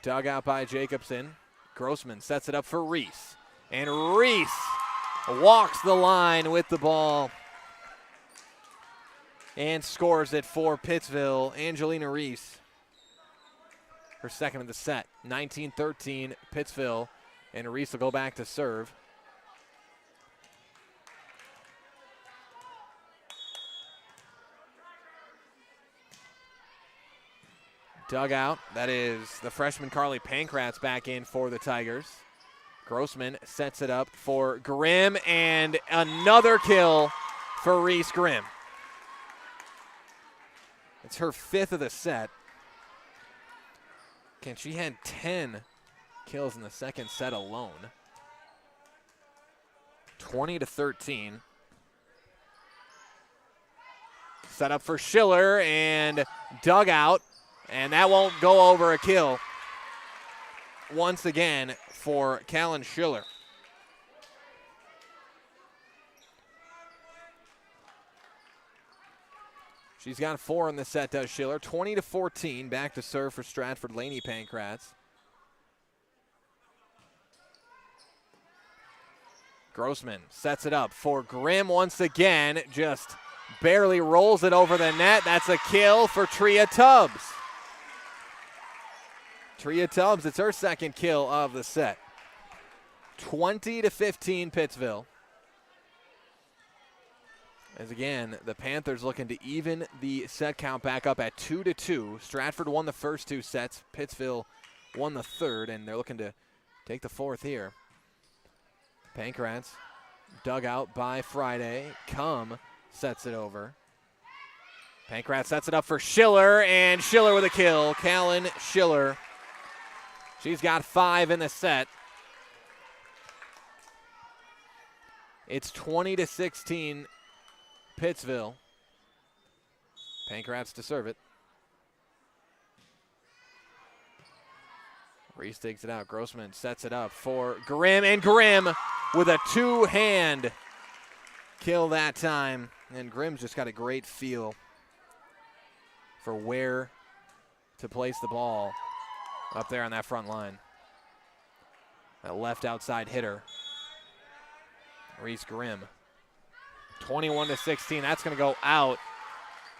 Dug out by Jacobson. Grossman sets it up for Reese. And Reese walks the line with the ball and scores it for Pittsville. Angelina Reese, her second of the set. 19-13 Pittsville, and Reese will go back to serve. Dug out. That is the freshman Carly Pankratz back in for the Tigers. Grossman sets it up for Grimm, and another kill for Reese Grimm. It's her fifth of the set. She had 10 kills in the second set alone. 20-13. Set up for Schiller and dug out, and that won't go over a kill once again for Callan Schiller. She's got 4 in the set, does Schiller. 20-14, back to serve for Stratford, Lainey Pankratz. Grossman sets it up for Grimm once again, just barely rolls it over the net. That's a kill for Tria Tubbs. Tria Tubbs, it's her second kill of the set. 20-15 Pittsville. As again, the Panthers looking to even the set count back up at 2-2. Stratford won the first 2 sets. Pittsville won the third, and they're looking to take the fourth here. Pankratz dug out by Friday. Cum sets it over. Pankratz sets it up for Schiller, and Schiller with a kill. Callan Schiller. She's got 5 in the set. It's 20-16 Pittsville. Pankratz to serve it. Reese digs it out. Grossman sets it up for Grimm, and Grimm with a 2-hand kill that time. And Grimm's just got a great feel for where to place the ball up there on that front line. That left outside hitter, Reese Grimm. 21-16. That's going to go out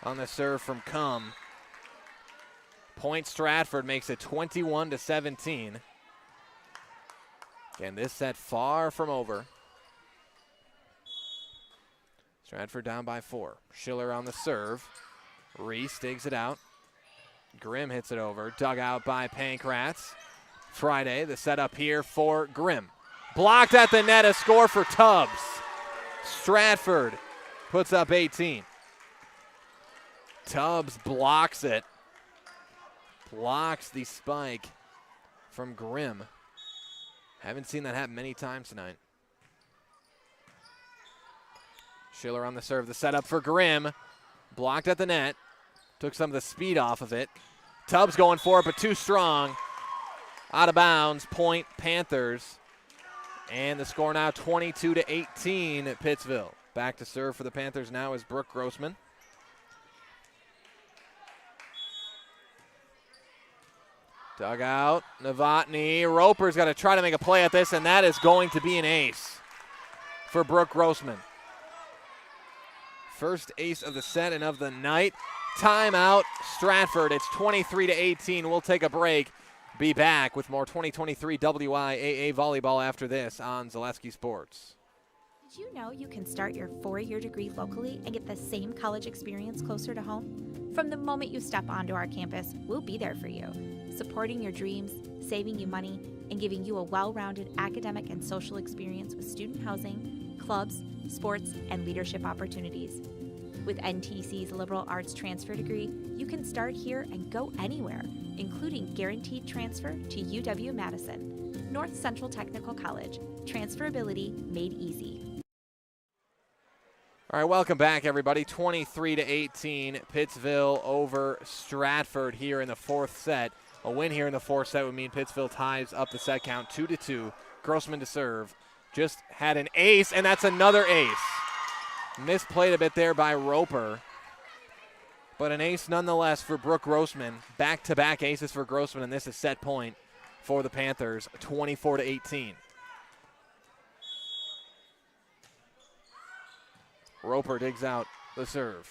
on the serve from Cum. Point Stratford makes it 21-17. Again, this set far from over. Stratford down by 4. Schiller on the serve. Reese digs it out. Grimm hits it over. Dug out by Pankratz. Friday, the setup here for Grimm. Blocked at the net, a score for Tubbs. Stratford puts up 18. Tubbs blocks it. Blocks the spike from Grimm. Haven't seen that happen many times tonight. Schiller on the serve. The setup for Grimm. Blocked at the net. Took some of the speed off of it. Tubbs going for it, but too strong. Out of bounds. Point Panthers. And the score now 22-18 at Pittsville. Back to serve for the Panthers now is Brooke Grossman. Dug out. Novotny. Roper's got to try to make a play at this, and that is going to be an ace for Brooke Grossman. First ace of the set and of the night. Timeout, Stratford. It's 23-18. We'll take a break. Be back with more 2023 WIAA volleyball after this on Zaleski Sports. Did you know you can start your 4-year degree locally and get the same college experience closer to home? From the moment you step onto our campus, we'll be there for you, supporting your dreams, saving you money, and giving you a well-rounded academic and social experience with student housing, clubs, sports, and leadership opportunities. With NTC's liberal arts transfer degree, you can start here and go anywhere, including guaranteed transfer to UW-Madison, North Central Technical College. Transferability made easy. All right, welcome back, everybody. 23-18, Pittsville over Stratford here in the fourth set. A win here in the fourth set would mean Pittsville ties up the set count 2-2. Grossman to serve. Just had an ace, and that's another ace. Misplayed a bit there by Roper. But an ace nonetheless for Brooke Grossman. Back-to-back aces for Grossman, and this is set point for the Panthers, 24-18. Roper digs out the serve.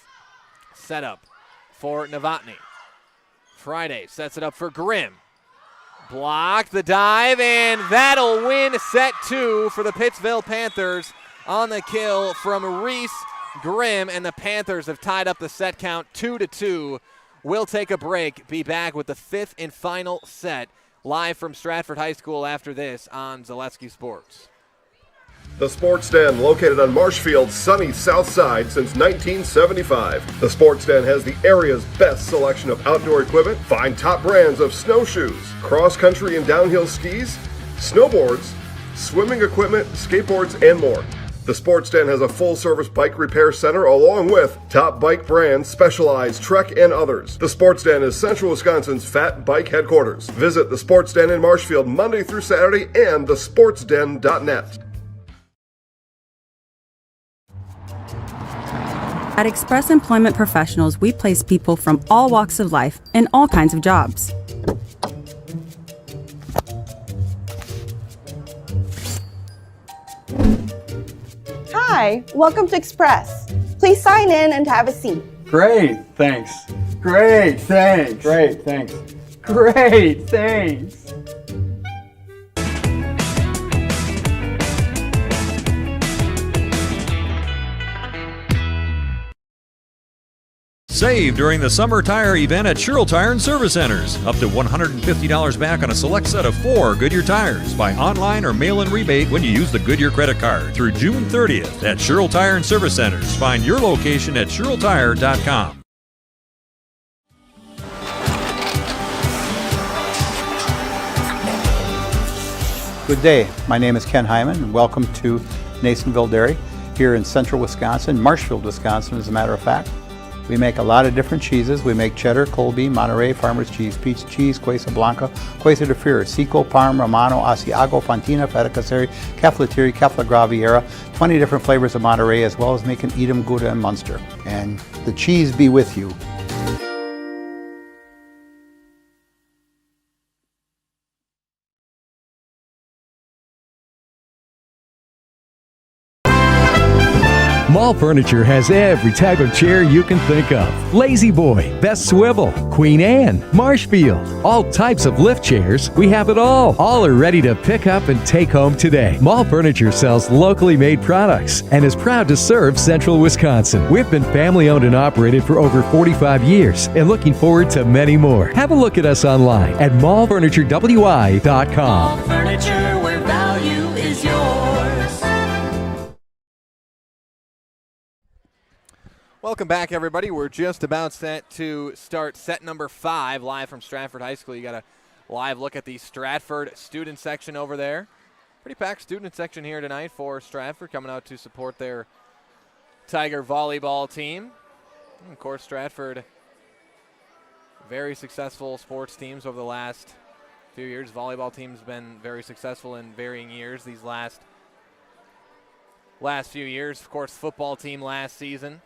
Set up for Novotny. Friday sets it up for Grimm. Blocked the dive, and that'll win set 2 for the Pittsville Panthers on the kill from Reese Grimm, and the Panthers have tied up the set count 2-2. We'll take a break. Be back with the fifth and final set live from Stratford High School after this on Zaleski Sports. The Sports Den, located on Marshfield's sunny south side since 1975. The Sports Den has the area's best selection of outdoor equipment. Find top brands of snowshoes, cross-country and downhill skis, snowboards, swimming equipment, skateboards, and more. The Sports Den has a full-service bike repair center along with top bike brands, Specialized, Trek, and others. The Sports Den is Central Wisconsin's Fat Bike headquarters. Visit the Sports Den in Marshfield Monday through Saturday and thesportsden.net. At Express Employment Professionals, we place people from all walks of life in all kinds of jobs. Hi, welcome to Express. Please sign in and have a seat. Great, thanks. Great, thanks. Great, thanks. Great, thanks. Save during the summer tire event at Sherrill Tire and Service Centers. Up to $150 back on a select set of 4 Goodyear tires. Buy online or mail-in rebate when you use the Goodyear credit card through June 30th at Sherrill Tire and Service Centers. Find your location at SherrillTire.com. Good day. My name is Ken Hyman, and welcome to Nasonville Dairy here in central Wisconsin, Marshfield, Wisconsin, as a matter of fact. We make a lot of different cheeses. We make cheddar, Colby, Monterey, Farmer's Cheese, Peach Cheese, Quesa Blanca, Quesa de Fir, Seco, Parm, Romano, Asiago, Fontina, Feta Caseri, Cafetieri, Cafla Graviera, 20 different flavors of Monterey, as well as making Edam, Gouda, and Munster. And the cheese be with you. Mall Furniture has every type of chair you can think of. Lazy Boy, Best Swivel, Queen Anne, Marshfield, all types of lift chairs. We have it all. All are ready to pick up and take home today. Mall Furniture sells locally made products and is proud to serve Central Wisconsin. We've been family owned and operated for over 45 years and looking forward to many more. Have a look at us online at mallfurniturewi.com. Furniture where value is yours. Welcome back, everybody. We're just about set to start set number 5 live from Stratford High School. You got a live look at the Stratford student section over there. Pretty packed student section here tonight for Stratford, coming out to support their Tiger volleyball team. And of course, Stratford, very successful sports teams over the last few years. Volleyball team's been very successful in varying years these last few years. Of course, football team last season.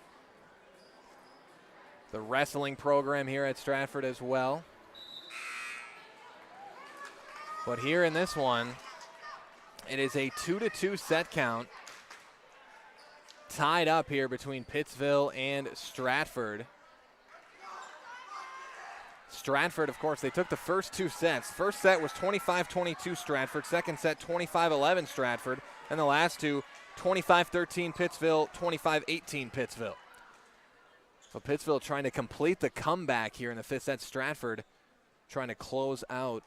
The wrestling program here at Stratford as well. But here in this one, it is a 2-2 set count. Tied up here between Pittsville and Stratford. Stratford, of course, they took the first 2 sets. First set was 25-22 Stratford. Second set, 25-11 Stratford. And the last two, 25-13 Pittsville, 25-18 Pittsville. So Pittsville trying to complete the comeback here in the 5th set. Stratford trying to close out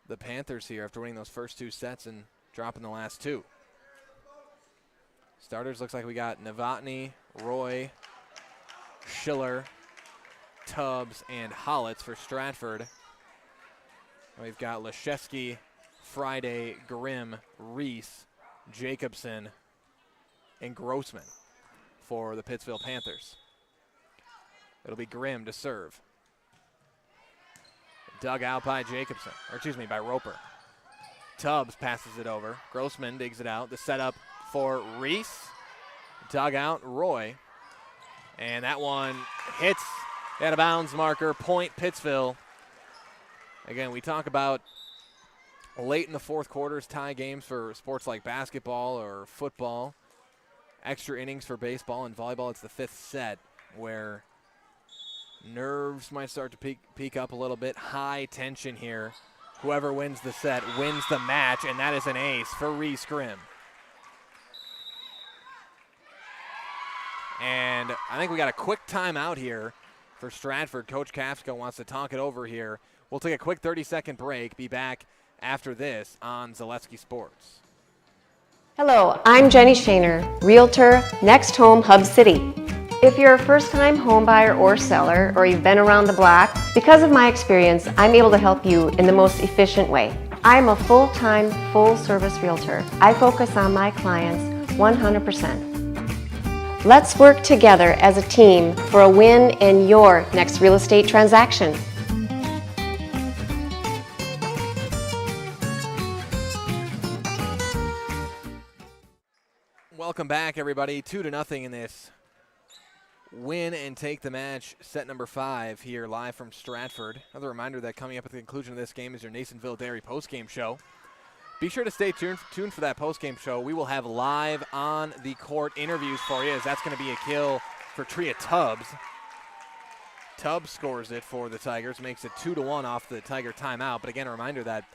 the Panthers here after winning those first 2 sets and dropping the last 2. Starters looks like we got Novotny, Roy, Schiller, Tubbs, and Hollitz for Stratford. We've got Leszewski, Friday, Grimm, Reese, Jacobson, and Grossman for the Pittsville Panthers. It'll be Grimm to serve. Dug out by Jacobson, or excuse me, by Roper. Tubbs passes it over. Grossman digs it out. The setup for Reese. Dug out Roy. And that one hits out of bounds marker, point Pittsville. Again, we talk about late in the 4th quarters tie games for sports like basketball or football. Extra innings for baseball and volleyball. It's the 5th set where nerves might start to peak up a little bit. High tension here. Whoever wins the set wins the match, and that is an ace for Reese Grimm. And I think we got a quick timeout here for Stratford. Coach Kafka wants to talk it over here. We'll take a quick 30-second break. Be back after this on Zaleski Sports. Hello, I'm Jenny Shaner, Realtor, Next Home Hub City. If you're a first-time home buyer or seller, or you've been around the block, because of my experience, I'm able to help you in the most efficient way. I'm a full-time, full-service realtor. I focus on my clients 100%. Let's work together as a team for a win in your next real estate transaction. Welcome back, everybody. 2-0 in this win and take the match set number 5 here live from Stratford. Another reminder that coming up at the conclusion of this game is your Nasonville Dairy postgame show. Be sure to stay tuned for that postgame show. We will have live on the court interviews for you, as that's going to be a kill for Tria Tubbs. Tubbs scores it for the Tigers, makes it 2-1 off the Tiger timeout. But again, a reminder that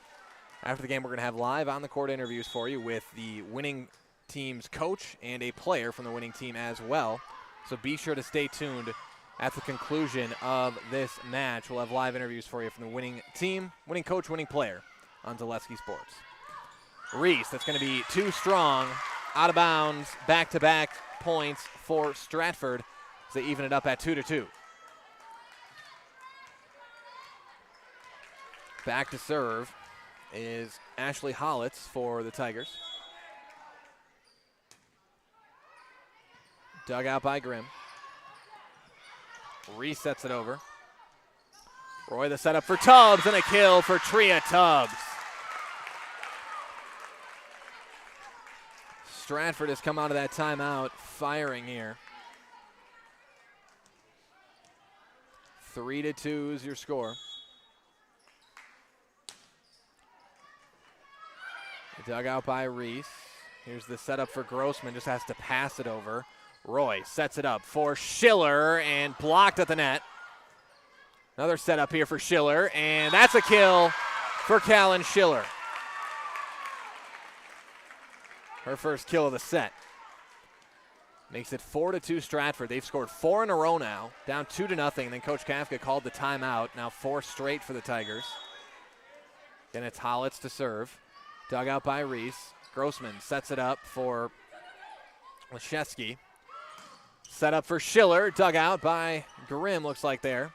after the game, we're going to have live on the court interviews for you with the winning team's coach and a player from the winning team as well. So be sure to stay tuned at the conclusion of this match. We'll have live interviews for you from the winning team, winning coach, winning player on Zaleski Sports. Reese, that's going to be too strong. Out of bounds, back-to-back points for Stratford as they even it up at 2-2. Back to serve is Ashley Hollitz for the Tigers. Dug out by Grimm. Resets it over. Roy the setup for Tubbs and a kill for Tria Tubbs. Stratford has come out of that timeout firing here. 3-2 is your score. Dug out by Reese. Here's the setup for Grossman, just has to pass it over. Roy sets it up for Schiller and blocked at the net. Another setup here for Schiller, and that's a kill for Callan Schiller. Her first kill of the set. Makes it 4-2 Stratford. They've scored 4 in a row now, down 2-0. Then Coach Kafka called the timeout. Now 4 straight for the Tigers. Then it's Hollitz to serve. Dug out by Reese. Grossman sets it up for Leszewski. Set up for Schiller. Dug out by Grimm, looks like there.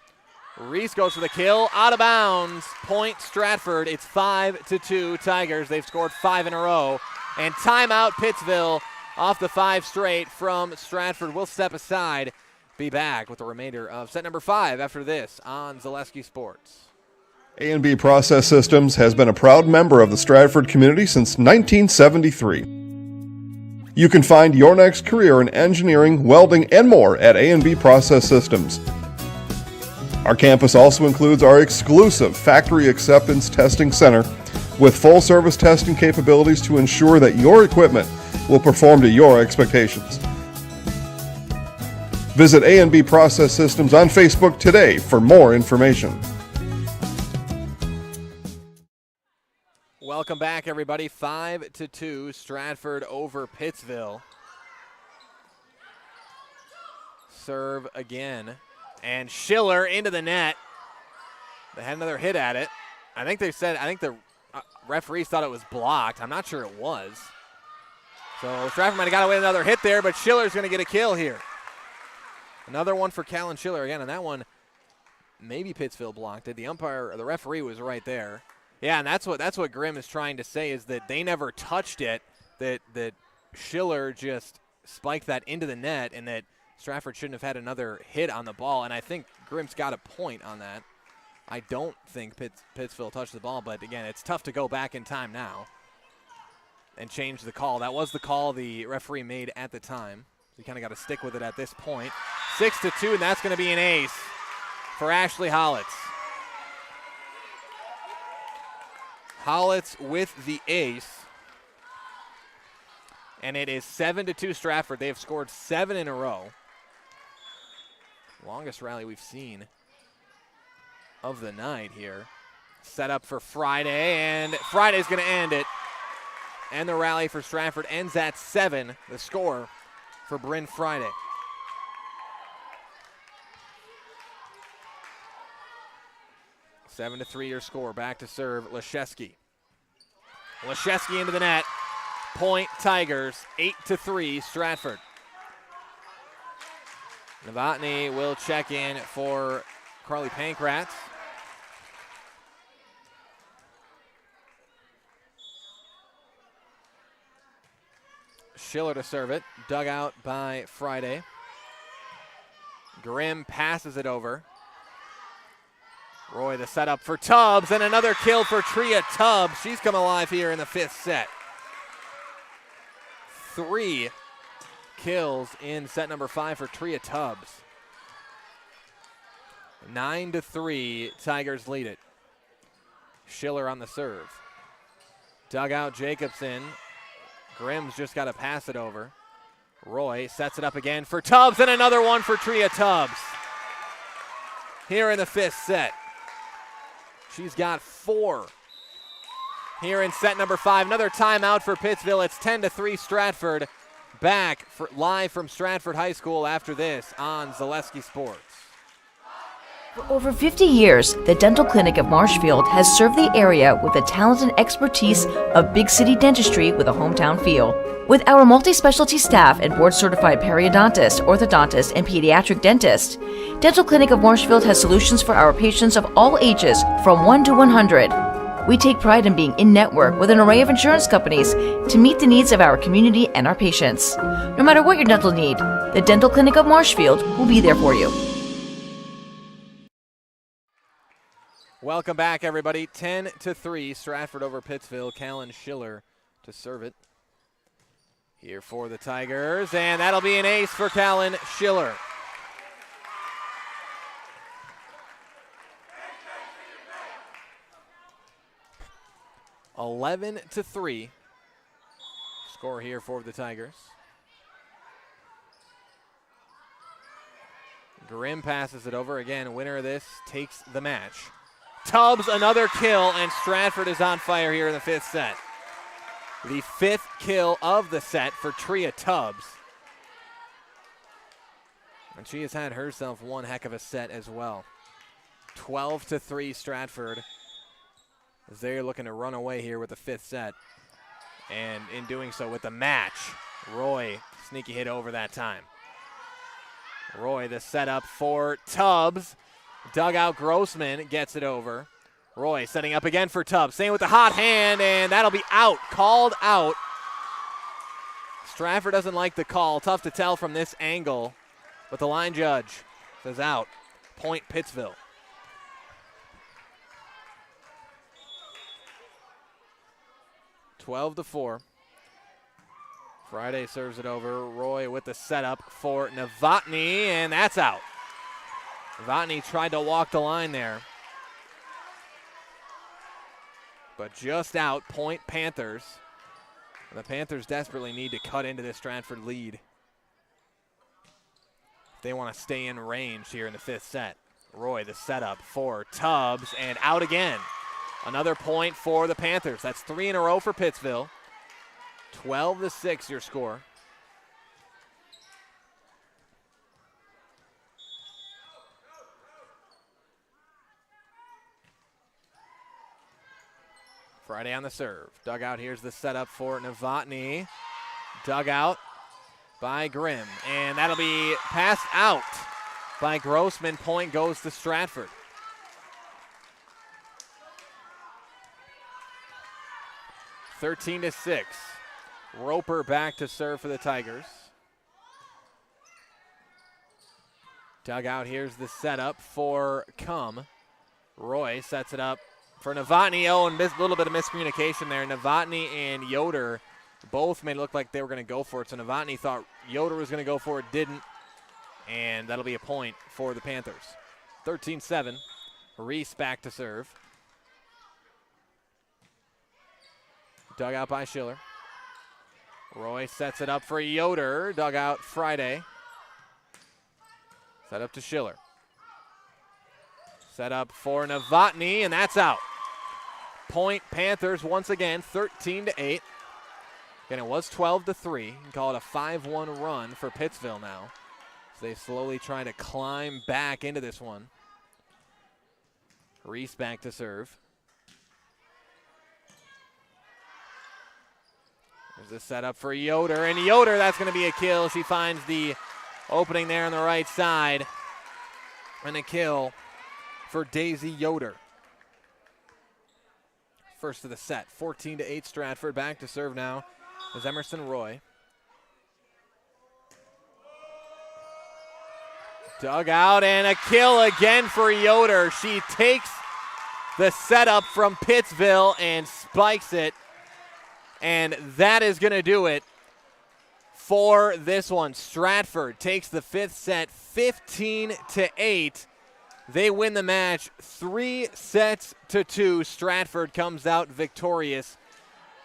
Reese goes for the kill. Out of bounds. Point Stratford. It's 5-2 Tigers. They've scored 5 in a row. And timeout Pittsville off the 5 straight from Stratford. We'll step aside. Be back with the remainder of set number 5 after this on Zaleski Sports. A&B Process Systems has been a proud member of the Stratford community since 1973. You can find your next career in engineering, welding, and more at A&B Process Systems. Our campus also includes our exclusive Factory Acceptance Testing Center with full-service testing capabilities to ensure that your equipment will perform to your expectations. Visit A&B Process Systems on Facebook today for more information. Welcome back, everybody. 5-2 Stratford over Pittsville. Serve again. And Schiller into the net. They had another hit at it. I think the referees thought it was blocked. I'm not sure it was. So Stratford might have got away with another hit there, but Schiller's going to get a kill here. Another one for Callan Schiller again, and that one, maybe Pittsville blocked it. The umpire, or the referee, was right there. Yeah, and that's what Grimm is trying to say, is that they never touched it, that Schiller just spiked that into the net, and that Stratford shouldn't have had another hit on the ball, and I think Grimm's got a point on that. I don't think Pittsville touched the ball, but again, it's tough to go back in time now and change the call. That was the call the referee made at the time. So you kind of got to stick with it at this point. 6-2, and that's going to be an ace for Ashley Hollitz. Hollitz with the ace. And it is 7-2 Stratford. They have scored 7 in a row. Longest rally we've seen of the night here. Set up for Friday, and Friday's going to end it. And the rally for Stratford ends at 7, the score for Bryn Friday. 7-3 your score. Back to serve Leszewski. Leszewski into the net. Point Tigers, 8-3 Stratford. Novotny will check in for Carly Pankratz. Schiller to serve it. Dug out by Friday. Grimm passes it over. Roy the setup for Tubbs, and another kill for Tria Tubbs. She's come alive here in the 5th set. 3 kills in set number 5 for Tria Tubbs. 9-3, Tigers lead it. Schiller on the serve. Dug out Jacobson. Grimm's just got to pass it over. Roy sets it up again for Tubbs, and another one for Tria Tubbs here in the 5th set. She's got 4 here in set number 5. Another timeout for Pittsville. It's 10-3 Stratford. Back live from Stratford High School after this on Zaleski Sports. For over 50 years, the Dental Clinic of Marshfield has served the area with the talent and expertise of big city dentistry with a hometown feel. With our multi-specialty staff and board-certified periodontist, orthodontist, and pediatric dentist, Dental Clinic of Marshfield has solutions for our patients of all ages from 1 to 100. We take pride in being in-network with an array of insurance companies to meet the needs of our community and our patients. No matter what your dental need, the Dental Clinic of Marshfield will be there for you. Welcome back, everybody. 10-3, Stratford over Pittsville. Callan Schiller to serve it here for the Tigers, and that'll be an ace for Callan Schiller. (11-3) score here for the Tigers. Grimm passes it over again. Winner of this takes the match. Tubbs, another kill, and Stratford is on fire here in the 5th set. The 5th kill of the set for Tria Tubbs. And she has had herself one heck of a set as well. 12-3 Stratford, as they're looking to run away here with the 5th set. And in doing so with the match, Roy, sneaky hit over that time. Roy, the setup for Tubbs. Dugout Grossman gets it over. Roy setting up again for Tubbs. Staying with the hot hand, and that'll be out. Called out. Stratford doesn't like the call. Tough to tell from this angle. But the line judge says out. Point Pittsville. (12-4). Friday serves it over. Roy with the setup for Novotny, and that's out. Novotny tried to walk the line there, but just out. Point Panthers. And the Panthers desperately need to cut into this Stratford lead if they want to stay in range here in the 5th set. Roy, the setup for Tubbs, and out again. Another point for the Panthers. That's 3 in a row for Pittsville. 12-6 your score. Friday on the serve. Dugout, here's the setup for Novotny. Dugout by Grimm, and that'll be passed out by Grossman. Point goes to Stratford. (13-6). Roper back to serve for the Tigers. Dugout, here's the setup for Cum. Roy sets it up for Novotny. Oh, and a little bit of miscommunication there. Novotny and Yoder both made it look like they were going to go for it. So Novotny thought Yoder was going to go for it, didn't. And that'll be a point for the Panthers. 13-7. Reese back to serve. Dugout by Schiller. Roy sets it up for Yoder. Dugout Friday. Set up to Schiller. Set up for Novotny, and that's out. Point Panthers once again, 13-8. Again, it was 12-3. You can call it a 5-1 run for Pittsville now, as they slowly try to climb back into this one. Reese back to serve. There's a setup for Yoder, and Yoder, that's going to be a kill. She finds the opening there on the right side, and a kill for Daisy Yoder. First of the set, 14-8 Stratford. Back to serve now is Emerson Roy. Dugout, and a kill again for Yoder. She takes the setup from Pittsville and spikes it. And that is going to do it for this one. Stratford takes the 5th set 15-8. They win the match 3-2. Stratford comes out victorious.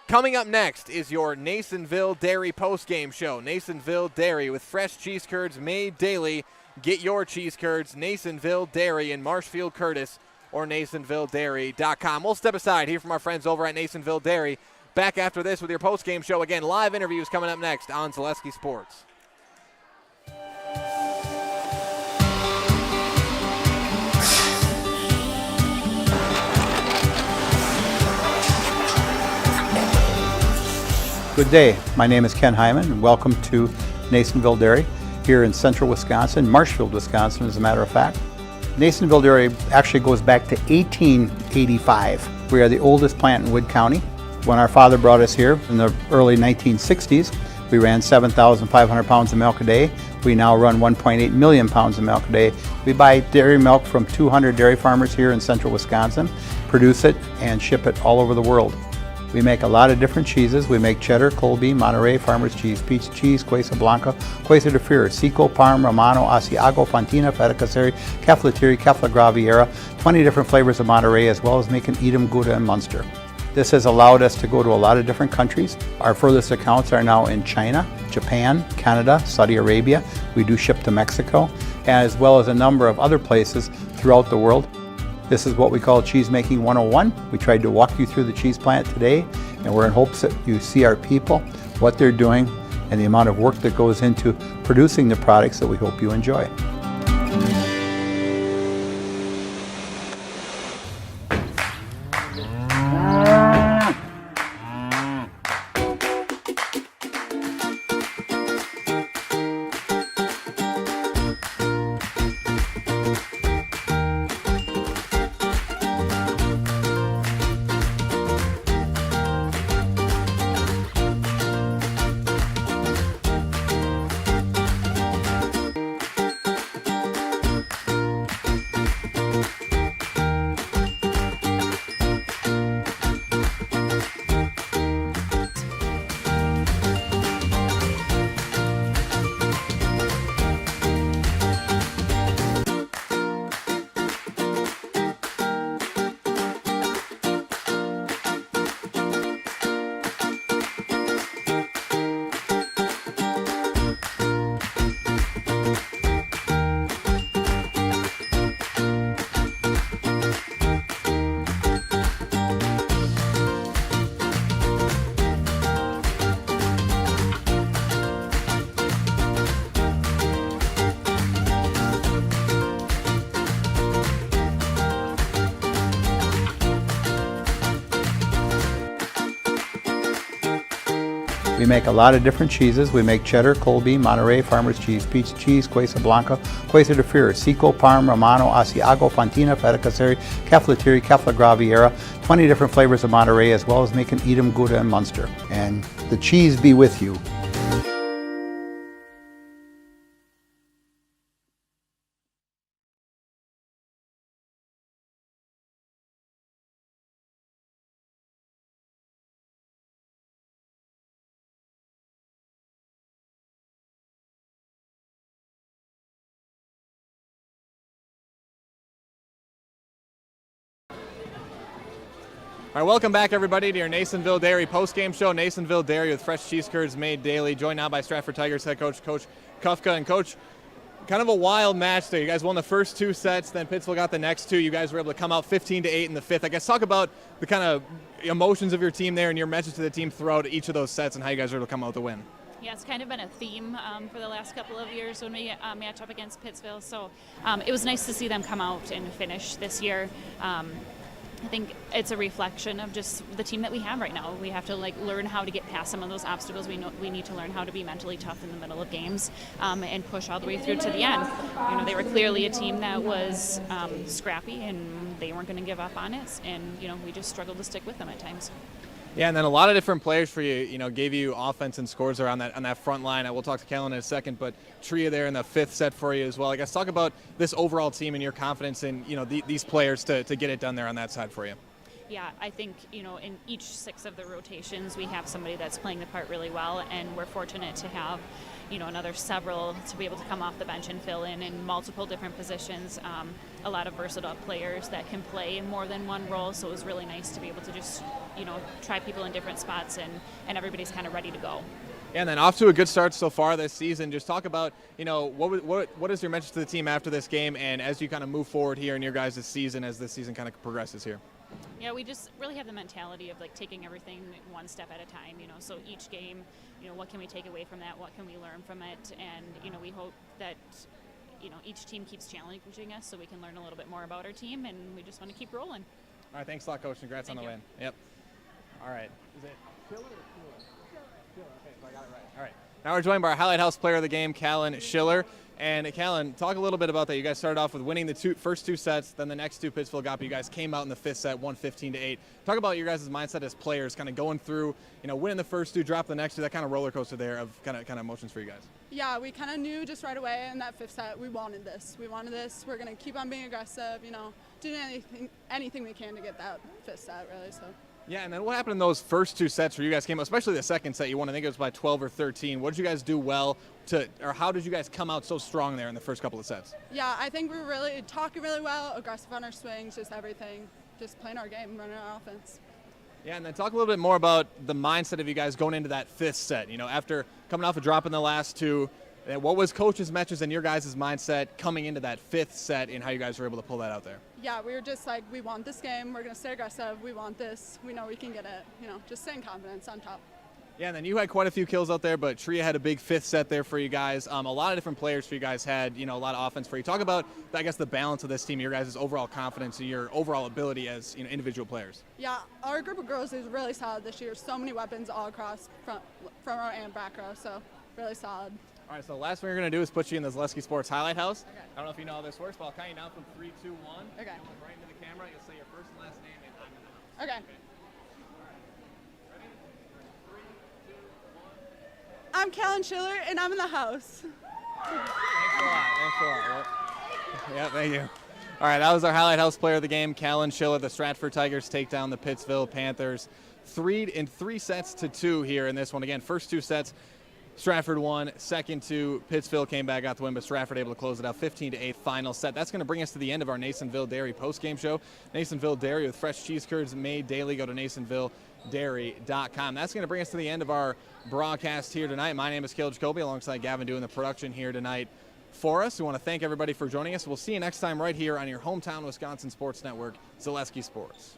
Coming up next is your Nasonville Dairy postgame show. Nasonville Dairy with fresh cheese curds made daily. Get your cheese curds, Nasonville Dairy in Marshfield, Curtis, or NasonvilleDairy.com. We'll step aside here from our friends over at Nasonville Dairy. Back after this with your post-game show. Again, live interviews coming up next on Zaleski Sports. Good day. My name is Ken Hyman, and welcome to Nasonville Dairy here in central Wisconsin, Marshfield, Wisconsin, as a matter of fact. Nasonville Dairy actually goes back to 1885. We are the oldest plant in Wood County. When our father brought us here in the early 1960s, we ran 7,500 pounds of milk a day. We now run 1.8 million pounds of milk a day. We buy dairy milk from 200 dairy farmers here in central Wisconsin, produce it, and ship it all over the world. We make a lot of different cheeses. We make cheddar, Colby, Monterey, Farmer's Cheese, Peach Cheese, Quesa Blanca, Quesa de Freer, Seco, Parm, Romano, Asiago, Fontina, Feta Caseri, Caflateri, Cafla Graviera, 20 different flavors of Monterey, as well as making Edam, Gouda, and Munster. This has allowed us to go to a lot of different countries. Our furthest accounts are now in China, Japan, Canada, Saudi Arabia. We do ship to Mexico. as well as a number of other places throughout the world. This is what we call Cheese Making 101. We tried to walk you through the cheese plant today, and we're in hopes that you see our people, what they're doing, and the amount of work that goes into producing the products that we hope you enjoy. We make a lot of different cheeses. We make cheddar, Colby, Monterey, Farmer's Cheese, Peach Cheese, Quesa Blanca, Quesa de Fir, Seco, Parm, Romano, Asiago, Fontina, Feta Caseri, Caflateri, Cafla Graviera, 20 different flavors of Monterey, as well as making Edam, Gouda, and Munster. And the cheese be with you. All right, welcome back, everybody, to your Nasonville Dairy post-game show. Nasonville Dairy with fresh cheese curds made daily. Joined now by Stratford Tigers head coach, Coach Kufka. And, Coach, kind of a wild match there. You guys won the first two sets, then Pittsville got the next two. You guys were able to come out 15-8 in the fifth. I guess talk about the kind of emotions of your team there and your message to the team throughout each of those sets and how you guys were able to come out with the win. Yeah, it's kind of been a theme for the last couple of years when we match up against Pittsville. So it was nice to see them come out and finish this year. I think it's a reflection of just the team that we have right now. We have to learn how to get past some of those obstacles. We know we need to learn how to be mentally tough in the middle of games and push all the way through to the end. You know, they were clearly a team that was scrappy and they weren't going to give up on it. And we just struggled to stick with them at times. Yeah, and then a lot of different players for you, gave you offense and scores there on that front line. We'll talk to Kellen in a second, but Tria there in the fifth set for you as well. I guess talk about this overall team and your confidence in, these players to get it done there on that side for you. Yeah, I think, in each six of the rotations, we have somebody that's playing the part really well, and we're fortunate to have, another several to be able to come off the bench and fill in multiple different positions. A lot of versatile players that can play in more than one role, so it was really nice to be able to just, try people in different spots and everybody's kind of ready to go. And then off to a good start so far this season. Just talk about, what is your message to the team after this game and as you kind of move forward here in your guys' season as this season kind of progresses here? Yeah, we just really have the mentality of taking everything one step at a time, so each game, what can we take away from that? What can we learn from it? And, we hope that, each team keeps challenging us so we can learn a little bit more about our team, and we just want to keep rolling. All right, thanks a lot, Coach. Congrats on the win. Yep. All right. Is it Schiller or Schiller? Okay, so I got it right. All right. Now we're joined by our Highlight House player of the game, Callan Schiller. And Callan, talk a little bit about that. You guys started off with winning the first two sets, then the next two Pittsville got, but you guys came out in the fifth set, won 15-8. Talk about your guys' mindset as players, kind of going through, winning the first two, drop the next two, that kind of roller coaster there of kind of emotions for you guys. Yeah, we kind of knew just right away in that fifth set we wanted this. We wanted this. We're going to keep on being aggressive, doing anything we can to get that fifth set, really. So. Yeah, and then what happened in those first two sets where you guys came out, especially the second set you won, I think it was by 12 or 13. What did you guys do well or how did you guys come out so strong there in the first couple of sets? Yeah, I think we were really talking really well, aggressive on our swings, just everything, just playing our game, running our offense. Yeah, and then talk a little bit more about the mindset of you guys going into that fifth set. After coming off a drop in the last two, And what was coach's message and your guys' mindset coming into that 5th set and how you guys were able to pull that out there? Yeah, we were just like, we want this game. We're going to stay aggressive. We want this. We know we can get it. You know, just staying confidence on top. Yeah, and then you had quite a few kills out there, but Tria had a big 5th set there for you guys. A lot of different players for you guys had, a lot of offense for you. Talk about, I guess, the balance of this team, your guys' overall confidence and your overall ability as individual players. Yeah, our group of girls is really solid this year. So many weapons all across front row and back row, so really solid. All right, so the last thing we're going to do is put you in the Zaleski Sports Highlight House. Okay. I don't know if you know how this works, but I'll count you down from 3, 2, 1. Okay. You'll look right into the camera. You'll say your first and last name and I'm in the house. Okay. I'm Callan Schiller, and I'm in the house. Thanks a lot. Yeah, thank you. All right, that was our Highlight House player of the game, Callan Schiller. The Stratford Tigers take down the Pittsville Panthers 3 sets to 2 here in this one. Again, first 2 sets, Stratford won. Second 2, Pittsville came back, got the win, but Stratford able to close it out 15-8 final set. That's going to bring us to the end of our Nasonville Dairy post-game show. Nasonville Dairy with fresh cheese curds made daily. Go to NasonvilleDairy.com. That's going to bring us to the end of our broadcast here tonight. My name is Caleb Jacoby alongside Gavin doing the production here tonight for us. We want to thank everybody for joining us. We'll see you next time right here on your hometown Wisconsin Sports Network, Zaleski Sports.